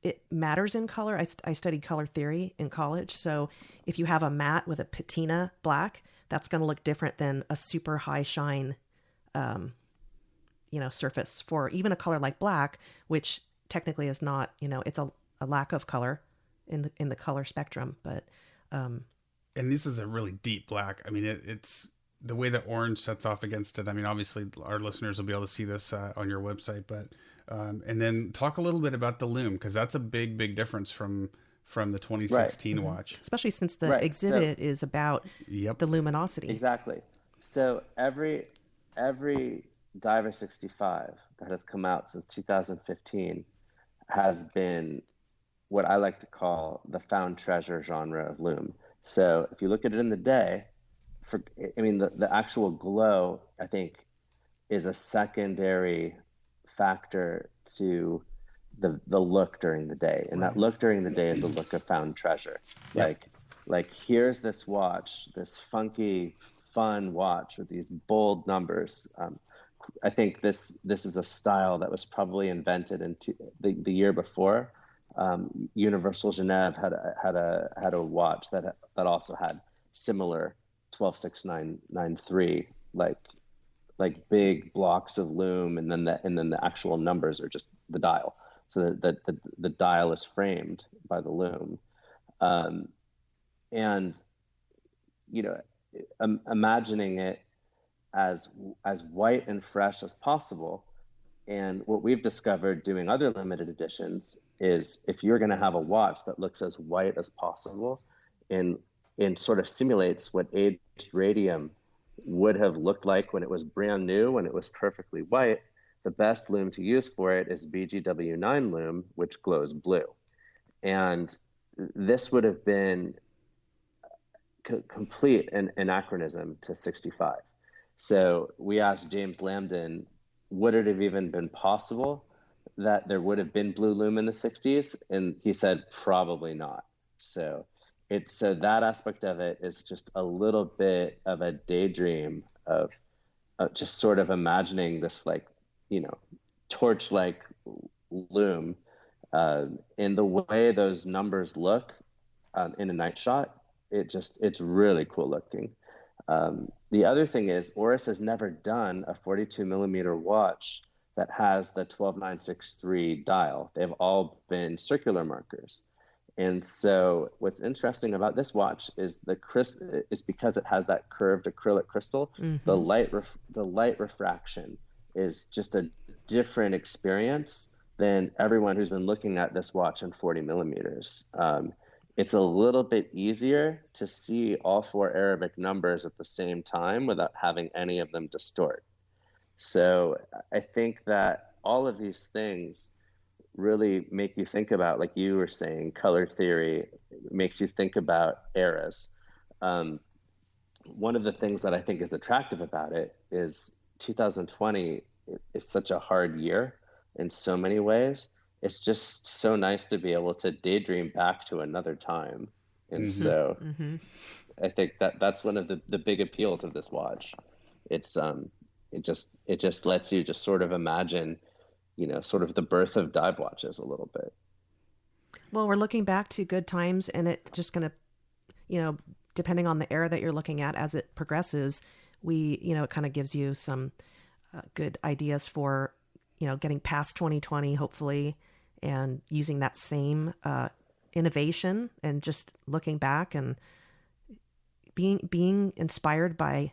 it matters in color. I studied color theory in college. So if you have a matte with a patina black, that's going to look different than a super high shine, surface for even a color like black, which technically is not, it's a lack of color in the color spectrum. But and this is a really deep black. I mean, it's the way that orange sets off against it. I mean, obviously our listeners will be able to see this on your website, but and then talk a little bit about the Loom, because that's a big difference from the 2016 watch, especially since the exhibit is about the luminosity. Exactly. So every Diver 65 that has come out since 2015 has been what I like to call the found treasure genre of Loom. So if you look at it in the day, the actual glow, I think, is a secondary factor to the look during the day, and that look during the day is the look of found treasure. Like here's this watch, this funky, fun watch with these bold numbers. I think this is a style that was probably invented in the year before. Universal Genève had a watch that also had similar 126993, like big blocks of loom, and then the actual numbers are just the dial. So that the dial is framed by the loom, and imagining it as white and fresh as possible. And what we've discovered doing other limited editions is if you're going to have a watch that looks as white as possible and sort of simulates what aged radium would have looked like when it was brand new, when it was perfectly white, the best loom to use for it is BGW9 loom, which glows blue. And this would have been complete an anachronism to 65. So we asked James Lambden, would it have even been possible that there would have been blue loom in the 60s? And he said, probably not. So that aspect of it is just a little bit of a daydream of just sort of imagining this, torch-like loom in the way those numbers look in a night shot. It's really cool looking. The other thing is Oris has never done a 42 millimeter watch that has the 12963 dial. They've all been circular markers. And so what's interesting about this watch is is because it has that curved acrylic crystal, the light refraction is just a different experience than everyone who's been looking at this watch in 40 millimeters. It's a little bit easier to see all four Arabic numbers at the same time without having any of them distort. So I think that all of these things really make you think about, like you were saying, color theory makes you think about eras. One of the things that I think is attractive about it is 2020 is such a hard year in so many ways. It's just so nice to be able to daydream back to another time. And so I think that's one of the big appeals of this watch. It's it just lets you just sort of imagine, sort of the birth of dive watches a little bit. Well, we're looking back to good times, and it's just going to, depending on the era that you're looking at as it progresses, it kind of gives you some good ideas for, getting past 2020, hopefully, and using that same innovation and just looking back and being inspired by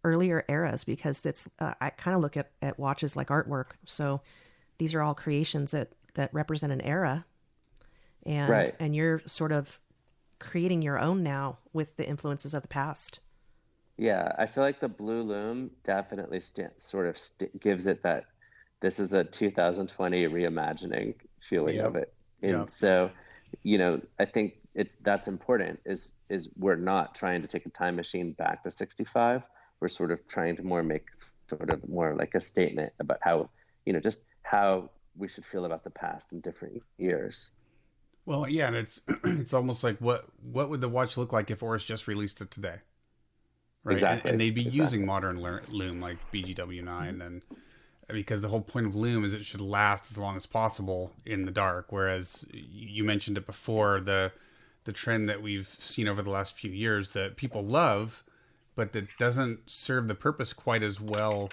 earlier eras, because that's I kind of look at watches like artwork. So these are all creations that represent an era, and right. And you're sort of creating your own now with the influences of the past. Yeah, I feel like the blue loom definitely gives it that this is a 2020 reimagining feeling of it. And so, I think that's important is we're not trying to take a time machine back to 65. We're sort of trying to make more like a statement about how, just how we should feel about the past in different years. Well, yeah, and it's almost like what would the watch look like if Oris just released it today? Right. Exactly. And they'd be using modern loom like BGW9, and because the whole point of loom is it should last as long as possible in the dark. Whereas you mentioned it before, the trend that we've seen over the last few years that people love, but that doesn't serve the purpose quite as well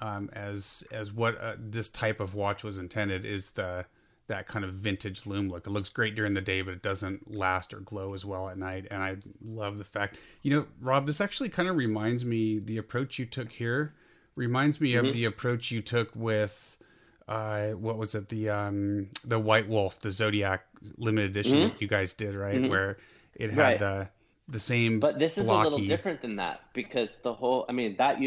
as what this type of watch was intended, is that kind of vintage loom look. It looks great during the day, but it doesn't last or glow as well at night. And I love the fact, Rob, this actually kind of reminds me, the approach you took here reminds me of the approach you took with, what was it? The White Wolf, the Zodiac limited edition that you guys did, right? Where it had the same, but this is blocky... a little different than that, because that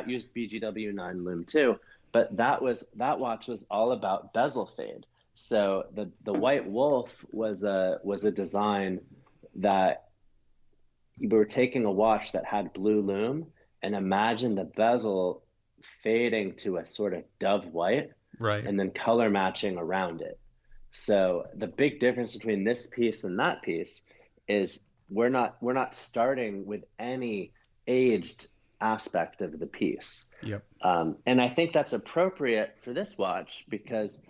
used BGW9 loom too, but that watch was all about bezel fade. So the White Wolf was a design that we were taking a watch that had blue loom and imagine the bezel fading to a sort of dove white. Right. and then color matching around it. So the big difference between this piece and that piece is we're not starting with any aged aspect of the piece. Yep. And I think that's appropriate for this watch because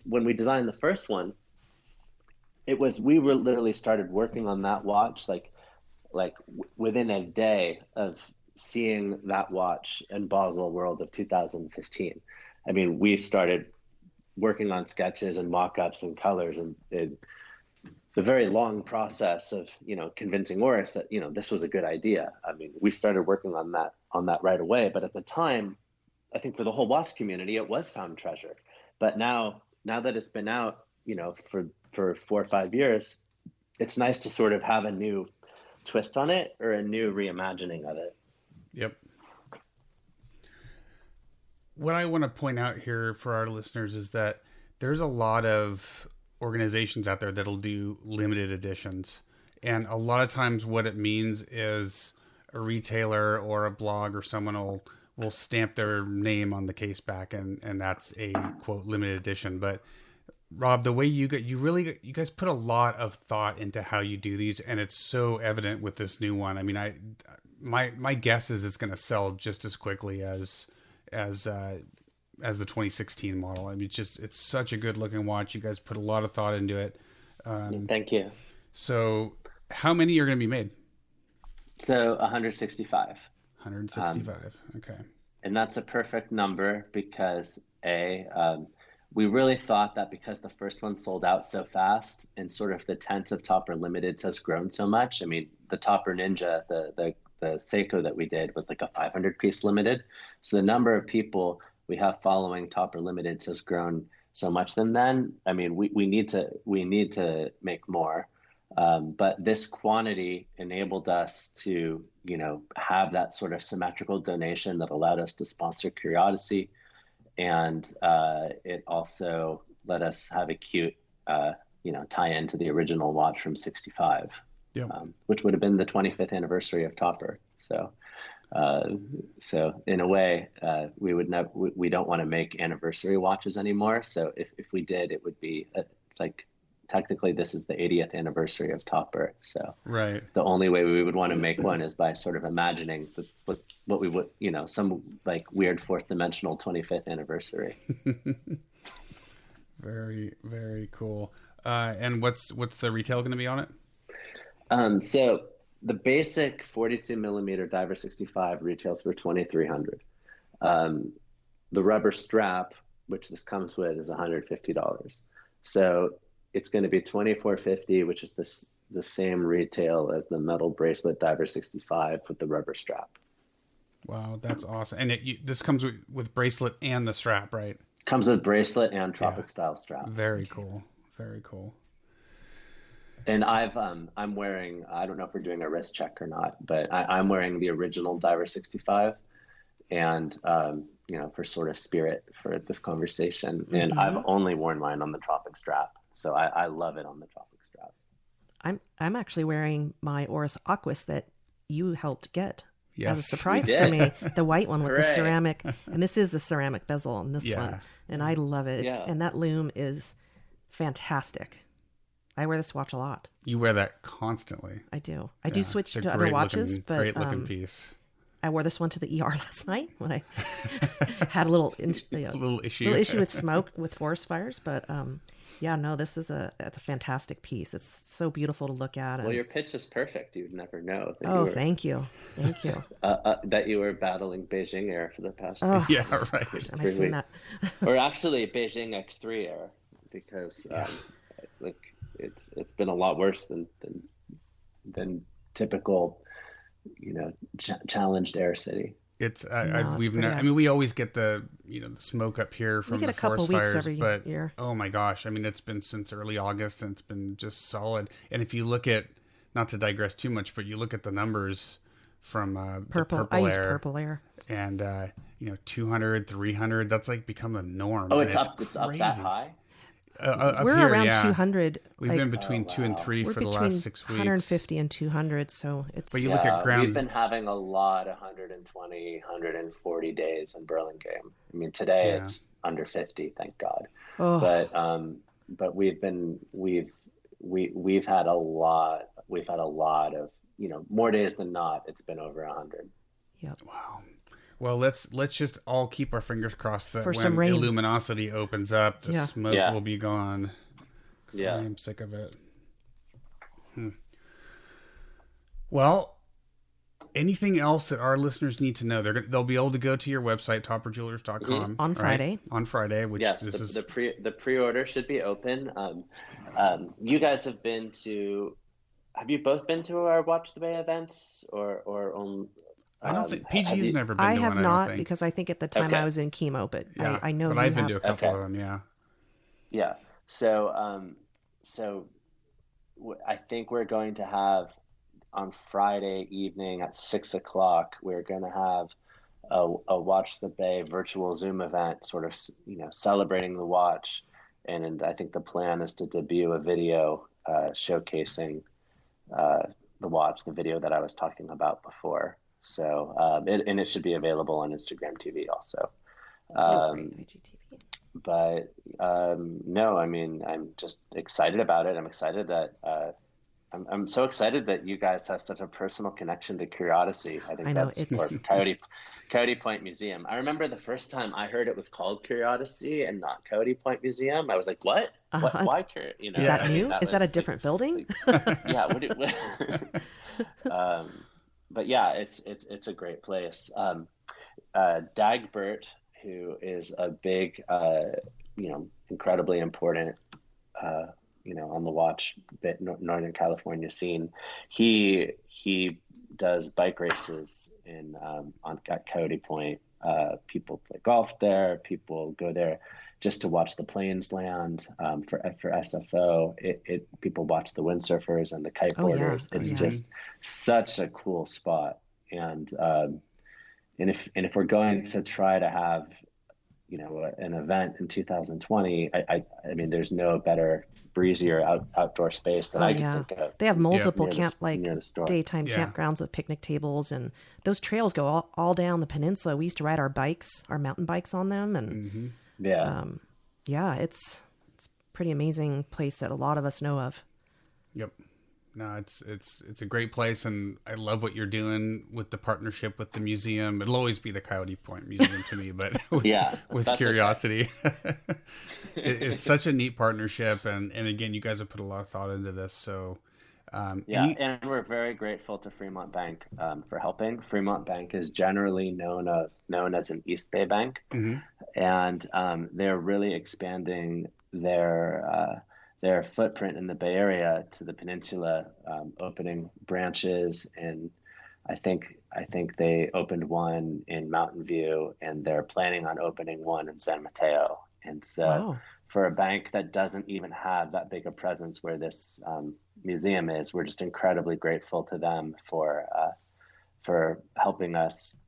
when we designed the first one, we were literally started working on that watch within a day of seeing that watch in Basel World of 2015. I mean, we started working on sketches and mock-ups and colors, and the very long process of convincing Oris that this was a good idea. I mean, we started working on that right away. But at the time, I think for the whole watch community, it was found treasure. But now that it's been out, for 4 or 5 years, it's nice to sort of have a new twist on it or a new reimagining of it. Yep. What I want to point out here for our listeners is that there's a lot of organizations out there that'll do limited editions. And a lot of times what it means is a retailer or a blog or someone will stamp their name on the case back and that's a quote limited edition. But Rob, the way you guys put a lot of thought into how you do these, and it's so evident with this new one. I mean, my guess is it's going to sell just as quickly as the 2016 model. I mean, it's such a good looking watch. You guys put a lot of thought into it. Thank you. So how many are going to be made? So 165. 165. Okay. And that's a perfect number because we really thought that because the first one sold out so fast and sort of the tent of Topper Limiteds has grown so much. I mean, the Topper Ninja, the Seiko that we did was like a 500 piece limited. So the number of people we have following Topper Limiteds has grown so much than then. I mean, we need to make more. But this quantity enabled us to, have that sort of symmetrical donation that allowed us to sponsor CuriOdyssey. And it also let us have a cute, tie into the original watch from 65, yep. Which would have been the 25th anniversary of Topper. So in a way, we don't want to make anniversary watches anymore. So if we did, it would be technically this is the 80th anniversary of Topper. So right. The only way we would want to make one is by sort of imagining what we would, some like weird fourth dimensional 25th anniversary. Very, very cool. And what's the retail going to be on it? So the basic 42 millimeter Diver 65 retails for $2,300. The rubber strap, which this comes with, is $150. So it's going to be $2,450, which is the same retail as the metal bracelet Diver 65 with the rubber strap. Wow, that's awesome. And this comes with bracelet and the strap, right? Comes with bracelet and tropic style strap. Very cool. Very cool. And I'm wearing, I don't know if we're doing a wrist check or not, but I'm wearing the original Diver 65 and, for sort of spirit for this conversation. Mm-hmm. And I've only worn mine on the tropic strap. So I love it on the tropic strap. I'm actually wearing my Oris Aquas that you helped get. Yes, as a surprise for me. The white one with the ceramic, and this is the ceramic bezel on this one. And I love it. And that loom is fantastic. I wear this watch a lot. You wear that constantly. I do. I do switch to other watches, but great looking piece. I wore this one to the ER last night when I had a little issue with smoke with forest fires. But this is it's a fantastic piece. It's so beautiful to look at. Well, your pitch is perfect. You'd never know. Thank you. That you were battling Beijing Air for the past. Yeah, right. I've seen that. Or actually Beijing X3 Air, because it's been a lot worse than typical. Challenged Air City. It's we always get the the smoke up here from the forest fires, but year. Oh my gosh, I mean it's been since early August and it's been just solid. And if you look at, not to digress too much, but you look at the numbers from Purple Air, and 200, 300, that's like become the norm. Oh, it's up that high. we're here, around 200. We've been between 2 and 3 we're for the between last 6 weeks. 150 and 200, so it's... But you look at grounds... We've been having a lot of 120, 140 days in Burlingame. I mean, today it's under 50, thank God. Oh. But we've had a lot of, more days than not, it's been over 100. Yep. Wow. Well, let's just all keep our fingers crossed that for when rain. Luminosity opens up, the smoke will be gone. I am sick of it. Well, anything else that our listeners need to know? They'll be able to go to your website, topperjewelers.com on Friday. Right? On Friday, which the pre-order should be open. You guys have you both been to our Watch the Bay events or on? I don't think PG's never been to one. I have not, because I think at the time I was in chemo, but I know. But I've been to a couple of them. Yeah. So I think we're going to have on Friday evening at 6:00. We're going to have a Watch the Bay virtual Zoom event, sort of celebrating the watch, and I think the plan is to debut a video showcasing the watch, the video that I was talking about before. So, it should be available on Instagram TV also. But no, I mean, I'm just excited about it. I'm excited that I'm so excited that you guys have such a personal connection to CuriOdyssey. I think or Coyote Point Museum. I remember the first time I heard it was called CuriOdyssey and not Coyote Point Museum. I was like, "What? Why Curiosity?" Is that new? Is that a different building? Yeah. But yeah, it's a great place. Dagbert, who is a big, incredibly important, on the watch Northern California scene. He does bike races at Coyote Point. People play golf there. People go there just to watch the planes land for SFO. People watch the windsurfers and the kiteboarders. It's just such a cool spot. And if we're going to try to have an event in 2020, I mean, there's no better, breezier outdoor space that I can think of. They have multiple daytime Yeah. campgrounds with picnic tables, and those trails go all down the peninsula. We used to ride our mountain bikes on them, and it's a pretty amazing place that a lot of us know of. Yep. No, it's a great place, and I love what you're doing with the partnership with the museum. It'll always be the Coyote Point Museum to me, but with CuriOdyssey, it's such a neat partnership, and again, you guys have put a lot of thought into this. So, and we're very grateful to Fremont Bank for helping. Fremont Bank is generally known as an East Bay bank, and they're really expanding their footprint in the Bay Area to the peninsula, opening branches, and I think they opened one in Mountain View, and they're planning on opening one in San Mateo. And so, for a bank that doesn't even have that big a presence where this museum is, we're just incredibly grateful to them for helping us,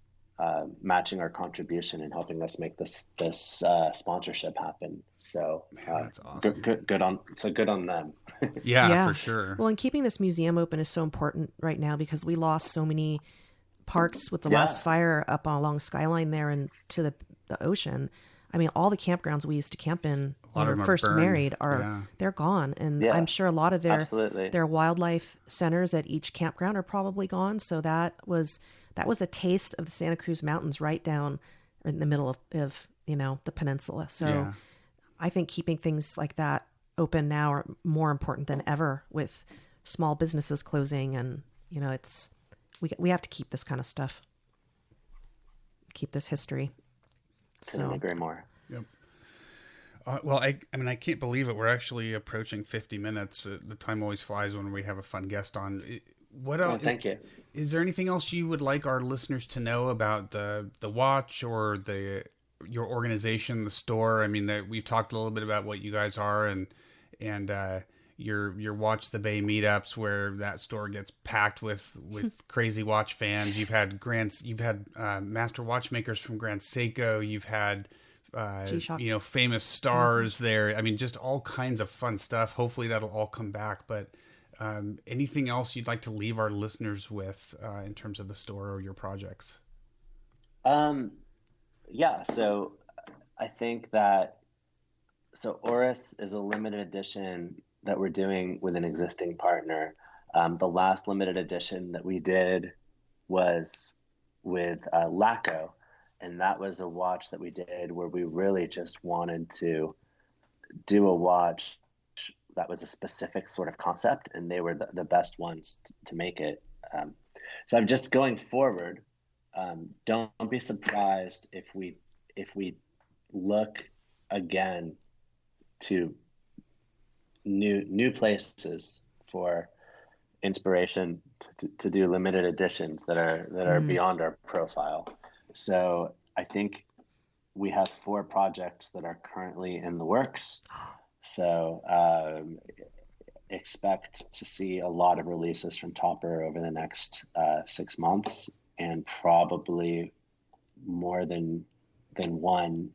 matching our contribution and helping us make this sponsorship happen. So that's awesome. Good on them. yeah, for sure. Well, and keeping this museum open is so important right now because we lost so many parks with the last fire up along Skyline there and to the ocean. I mean, all the campgrounds we used to camp in when we were first married they're gone, and I'm sure a lot of their wildlife centers at each campground are probably gone. So that was a taste of the Santa Cruz Mountains right down in the middle of the peninsula. So I think keeping things like that open now are more important than ever with small businesses closing. And, we have to keep this kind of stuff, keep this history. Couldn't agree more. Yep. Well, I mean, I can't believe it. We're actually approaching 50 minutes. The time always flies when we have a fun guest on. What else? Thank you. Is there anything else you would like our listeners to know about the watch or your organization, the store? I mean, we've talked a little bit about what you guys are and your Watch the Bay meetups where that store gets packed with crazy watch fans. You've had Master watchmakers from Grand Seiko. You've had G-Shock. famous stars there. I mean, just all kinds of fun stuff. Hopefully that'll all come back. But anything else you'd like to leave our listeners with in terms of the store or your projects? Yeah, so I think that Oris is a limited edition that we're doing with an existing partner. The last limited edition that we did was with Laco, and that was a watch that we did where we really just wanted to do a watch that was a specific sort of concept, and they were the best ones to make it. So I'm just going forward. Don't be surprised if we look again to new places for inspiration to do limited editions that are beyond our profile. So I think we have 4 projects that are currently in the works. So expect to see a lot of releases from Topper over the next 6 months, and probably more than one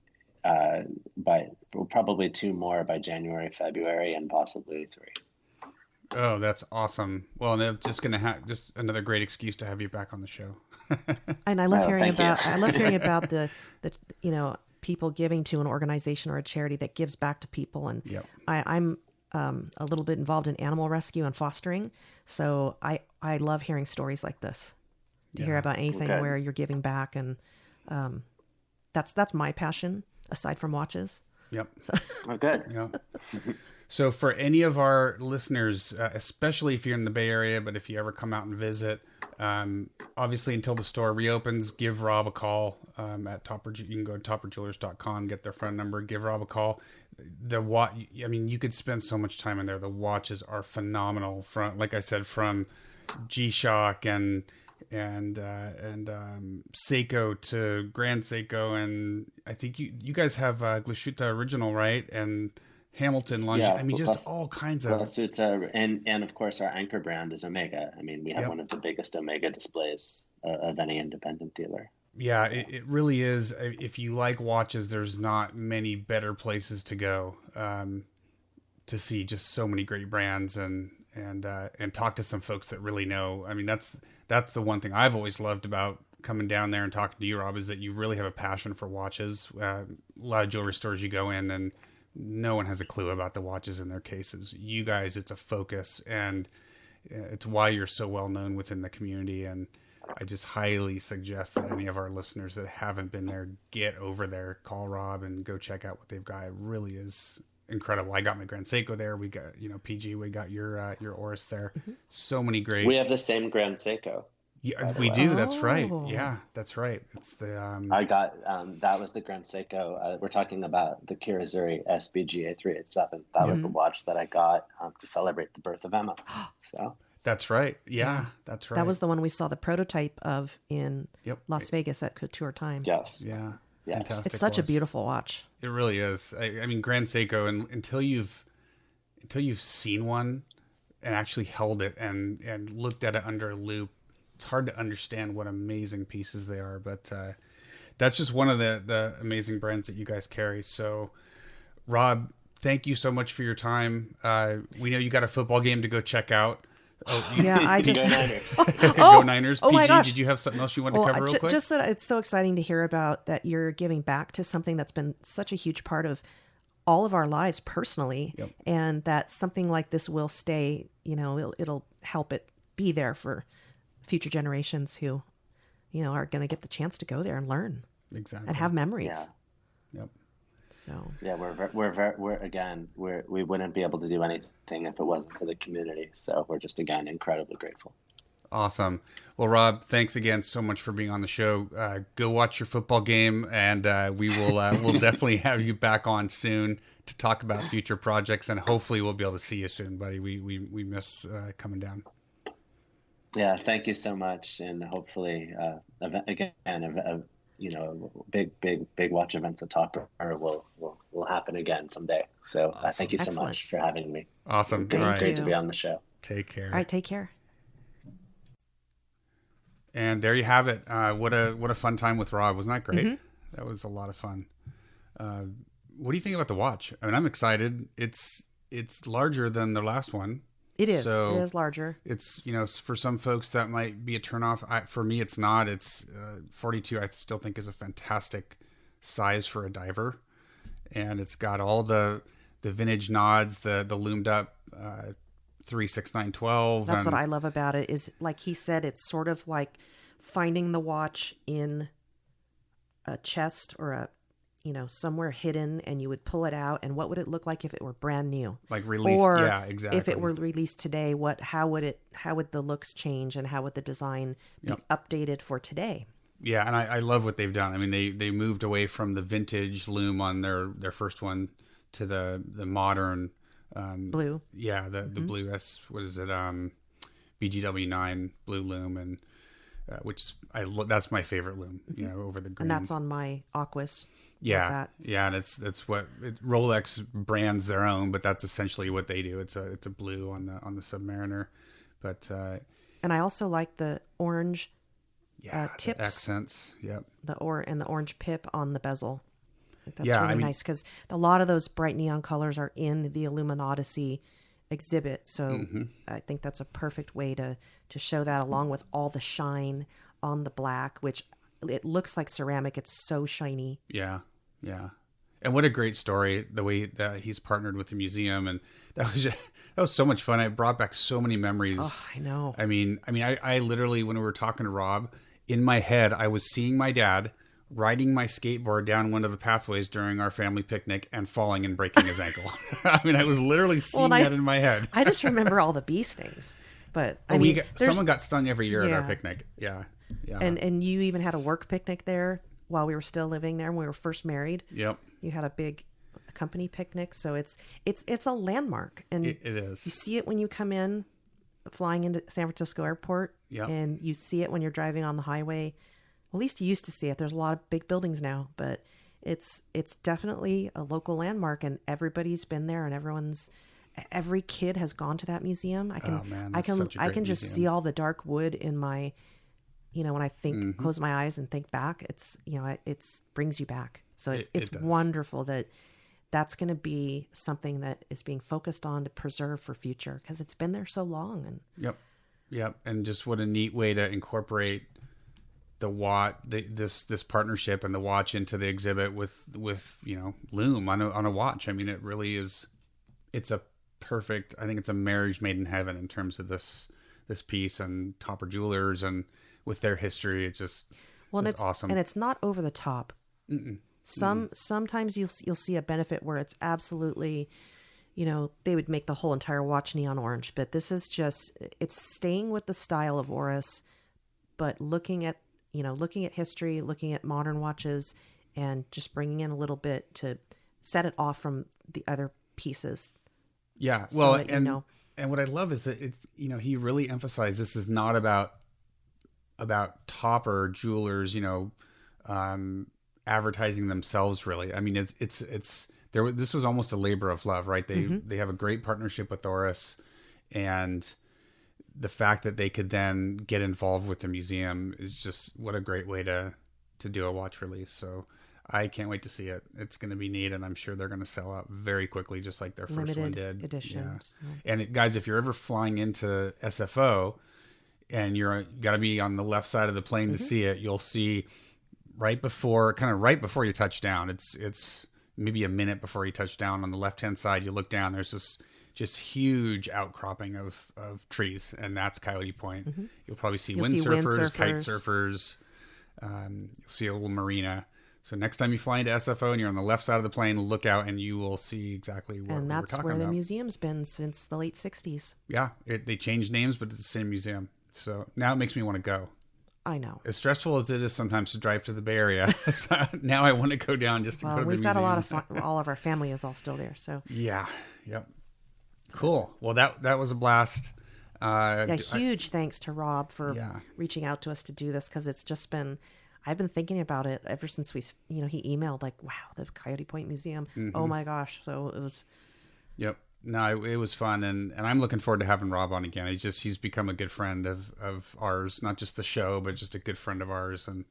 probably 2 more by January, February, and possibly 3. Oh, that's awesome. Well, and it's just going to have just another great excuse to have you back on the show. And I love hearing about the people giving to an organization or a charity that gives back to people. And yep. I'm a little bit involved in animal rescue and fostering. So I love hearing stories like this, to hear about anything where you're giving back. And that's my passion, aside from watches. Yep. So. Oh, good. Yep. So for any of our listeners, especially if you're in the Bay Area, but if you ever come out and visit, obviously until the store reopens, give Rob a call at Topper. You can go to topperjewelers.com, get their phone number, give Rob a call. You could spend so much time in there. The watches are phenomenal. From, like I said, from G-Shock and Seiko to Grand Seiko, and I think you guys have Glashütte original, right? And Hamilton lunch. Yeah, I mean, just all kinds of Glashütte, and of course our anchor brand is Omega. I mean, we have one of the biggest Omega displays of any independent dealer. Yeah, so. It really is. If you like watches, there's not many better places to go to see just so many great brands and talk to some folks that really know. I mean, that's the one thing I've always loved about coming down there and talking to you, Rob, is that you really have a passion for watches. A lot of jewelry stores you go in and no one has a clue about the watches in their cases. You guys, it's a focus, and it's why you're so well known within the community. And I just highly suggest that any of our listeners that haven't been there, get over there, call Rob and go check out what they've got. It really is incredible. I got my Grand Seiko there. We got, PG, we got your Oris there. Mm-hmm. So many great. We have the same Grand Seiko. Yeah, we do. That's right. Yeah, that's right. It's the I got that was the Grand Seiko. We're talking about the CuriOdyssey SBGA 387. That was the watch that I got to celebrate the birth of Emma. So that's right. Yeah, that's right. That was the one we saw the prototype of in Las Vegas at Couture Time. Yes. Yeah. Yes. Fantastic. It's such a beautiful watch. It really is. I mean, Grand Seiko, and until you've seen one and actually held it and looked at it under a loupe, it's hard to understand what amazing pieces they are. But that's just one of the amazing brands that you guys carry. So, Rob, thank you so much for your time. We know you got a football game to go check out. I just go Niners. Go Niners. Oh PG, my gosh. Did you have something else you wanted to cover real quick? Just that it's so exciting to hear about that you're giving back to something that's been such a huge part of all of our lives personally, and that something like this will stay. It'll help it be there for future generations who, are going to get the chance to go there and learn and have memories. Yeah. Yep. So yeah, we wouldn't be able to do anything if it wasn't for the community. So we're just again incredibly grateful. Awesome. Well, Rob, thanks again so much for being on the show. Go watch your football game, and we will we'll definitely have you back on soon to talk about future projects, and hopefully we'll be able to see you soon, buddy. We miss coming down. Yeah, thank you so much, and hopefully, big watch events at Topper will happen again someday. So awesome. Thank you so much for having me. Awesome. Great to be on the show. Take care. All right, take care. And there you have it. What a fun time with Rob. Wasn't that great? Mm-hmm. That was a lot of fun. What do you think about the watch? I mean, I'm excited. It's larger than the last one. It is. So it is larger. It's, for some folks that might be a turnoff. For me, it's not. It's 42. I still think is a fantastic size for a diver, and it's got all the vintage nods, the loomed up 3, 6, 9, 12. That's what I love about it. Is like he said, it's sort of like finding the watch in a chest or a somewhere hidden, and you would pull it out, and what would it look like if it were brand new, like released? Or yeah, exactly. if it were released today, how would the looks change, and how would the design be updated for today? Yeah, and I love what they've done. I mean, they moved away from the vintage loom on their first one to the modern blue. Yeah, the blue what is it? BGW9 blue loom, and which that's my favorite loom. Over the green. And that's on my Aquas. Yeah, yeah, and that's what Rolex brands their own, but that's essentially what they do. It's a blue on the Submariner, but and I also like the orange tips, the accents. Yep, the orange pip on the bezel. I think that's really nice, because a lot of those bright neon colors are in the Illuminati exhibit, so I think that's a perfect way to show that, along with all the shine on the black, which it looks like ceramic. It's so shiny. Yeah. And what a great story, the way that he's partnered with the museum, and that was so much fun. It brought back so many memories. Oh, I know. I mean, I literally, when we were talking to Rob, in my head, I was seeing my dad riding my skateboard down one of the pathways during our family picnic and falling and breaking his ankle. I mean, I was literally seeing that in my head. I just remember all the bee stings, but someone got stung every year at our picnic. Yeah. And you even had a work picnic there while we were still living there when we were first married. Yep. You had a big company picnic, so it's a landmark, and it is. You see it when you come in, flying into San Francisco Airport, and you see it when you're driving on the highway. Well, at least you used to see it. There's a lot of big buildings now, but it's definitely a local landmark, and everybody's been there, and every kid has gone to that museum. I can just see all the dark wood in my, when I think, close my eyes and think back, it brings you back. So it's wonderful that's going to be something that is being focused on to preserve for future, because it's been there so long. And Yep. And just what a neat way to incorporate this partnership and the watch into the exhibit with Loom on a watch. I mean, it really is. It's a perfect. I think it's a marriage made in heaven in terms of this piece, and Topper Jewelers, and with their history, it just is awesome. And it's not over the top. Sometimes you'll see a benefit where it's absolutely, they would make the whole entire watch neon orange, but this is it's staying with the style of Oris, but looking at history, looking at modern watches, and just bringing in a little bit to set it off from the other pieces. Yeah. Well, and what I love is that it's, he really emphasized this is not about Topper Jewelers, advertising themselves, really. I mean, this was almost a labor of love, right? They have a great partnership with Oris, and the fact that they could then get involved with the museum is just what a great way to do a watch release. So I can't wait to see it. It's going to be neat, and I'm sure they're going to sell out very quickly, just like their first one did. Editions. Yeah. And guys, if you're ever flying into SFO and you're got to be on the left side of the plane to see it, you'll see right before you touch down. It's maybe a minute before you touch down. On the left-hand side, you look down, there's this just huge outcropping of trees, and that's Coyote Point. You'll probably see windsurfers, kite surfers. You'll see a little marina. So next time you fly into SFO and you're on the left side of the plane, look out and you will see exactly what we're talking about. And that's where the museum's been since the late 60s. Yeah, they changed names, but it's the same museum. So now it makes me want to go. I know. As stressful as it is sometimes to drive to the Bay Area, now I want to go down just to go to the museum. We've got a lot of fun. All of our family is all still there. So yeah, yep. Cool. Well, that was a blast. Huge thanks to Rob for reaching out to us to do this, because it's just been. I've been thinking about it ever since he emailed, like, wow, the Coyote Point Museum. Oh my gosh. So it was. Yep. No, it was fun, and I'm looking forward to having Rob on again. He's become a good friend of ours, not just the show, but just a good friend of ours, and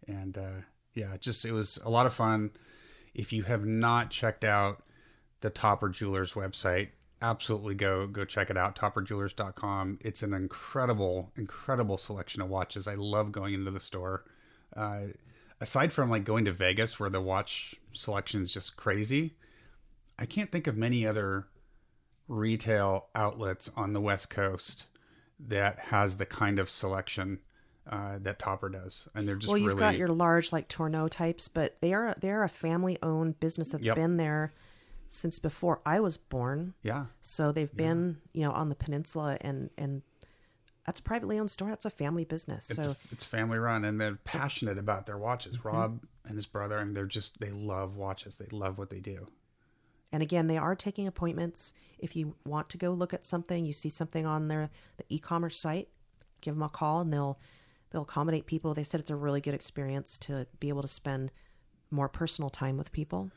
it was a lot of fun. If you have not checked out the Topper Jewelers website, absolutely go check it out, topperjewelers.com. It's an incredible selection of watches. I love going into the store. Aside from like going to Vegas where the watch selection is just crazy, I can't think of many other retail outlets on the West Coast that has the kind of selection that Topper does. And they're just well, you've really... got your large like Tourneau types, but they're a family owned business that's been there since before I was born. Yeah. So they've been, on the peninsula, and that's a privately owned store. That's a family business. It's family run, and they're passionate about their watches. Mm-hmm. Rob and his brother, and they love watches. They love what they do. And again, they are taking appointments. If you want to go look at something, you see something on the e-commerce site, give them a call, and they'll accommodate people. They said it's a really good experience to be able to spend more personal time with people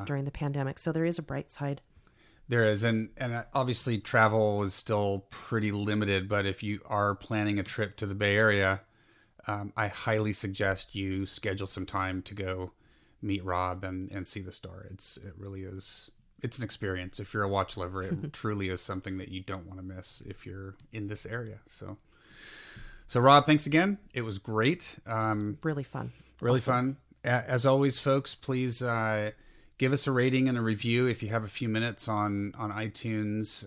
during the pandemic. So there is a bright side. There is. And obviously travel is still pretty limited, but if you are planning a trip to the Bay Area, I highly suggest you schedule some time to go meet Rob and see the store. It really is. It's an experience. If you're a watch lover, it truly is something that you don't want to miss if you're in this area. So Rob, thanks again. It was great. Really fun. Really fun. As always, folks, please give us a rating and a review if you have a few minutes on iTunes.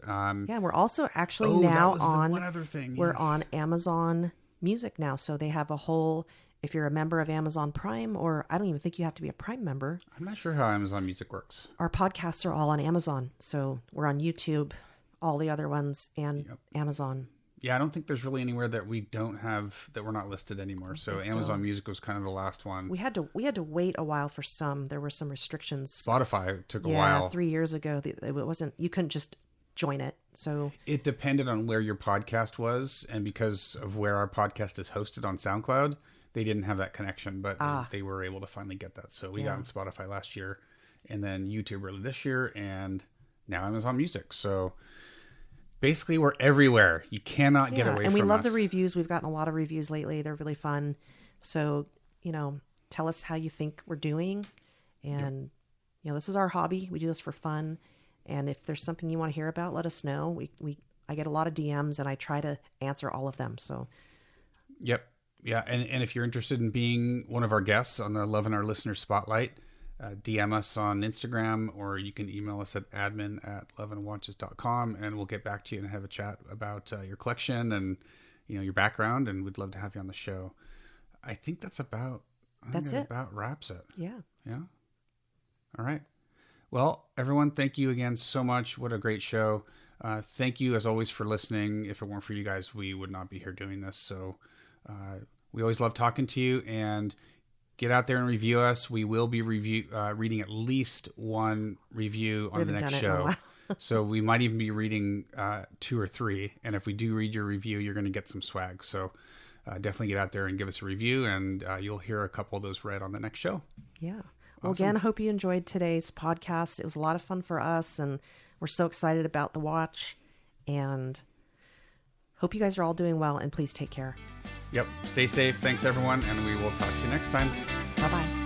We're also actually now on one other thing. We're on Amazon Music now. So they have a whole, if you're a member of Amazon Prime, or I don't even think you have to be a Prime member. I'm not sure how Amazon Music works. Our podcasts are all on Amazon. So we're on YouTube, all the other ones, and Amazon. Yeah, I don't think there's really anywhere that we don't have, that we're not listed anymore. So Amazon Music was kind of the last one. We had to wait a while for some. There were some restrictions. Spotify took a while. Yeah, 3 years ago. It wasn't, you couldn't just join it. So it depended on where your podcast was, and because of where our podcast is hosted on SoundCloud, they didn't have that connection, but they were able to finally get that. So we got on Spotify last year, and then YouTube early this year, and now Amazon Music. So basically, we're everywhere. You cannot get away from us. And we love the reviews. We've gotten a lot of reviews lately. They're really fun. So, tell us how you think we're doing. And, this is our hobby. We do this for fun. And if there's something you want to hear about, let us know. I get a lot of DMs, and I try to answer all of them. So, yep. Yeah. And if you're interested in being one of our guests on the Loving Our Listeners Spotlight, DM us on Instagram, or you can email us at admin@loveandwatches.com, and we'll get back to you and have a chat about your collection and your background, and we'd love to have you on the show. I think that's about wraps it. Yeah. All right. Well, everyone, thank you again so much. What a great show. Thank you as always for listening. If it weren't for you guys, we would not be here doing this. So we always love talking to you, and get out there and review us. We will be reading at least one review on the next show. So we might even be reading 2 or 3. And if we do read your review, you're going to get some swag. So definitely get out there and give us a review, and you'll hear a couple of those read on the next show. Yeah. Well, Again, hope you enjoyed today's podcast. It was a lot of fun for us, and we're so excited about the watch, and hope you guys are all doing well, and please take care. Yep. Stay safe. Thanks, everyone. And we will talk to you next time. Bye-bye.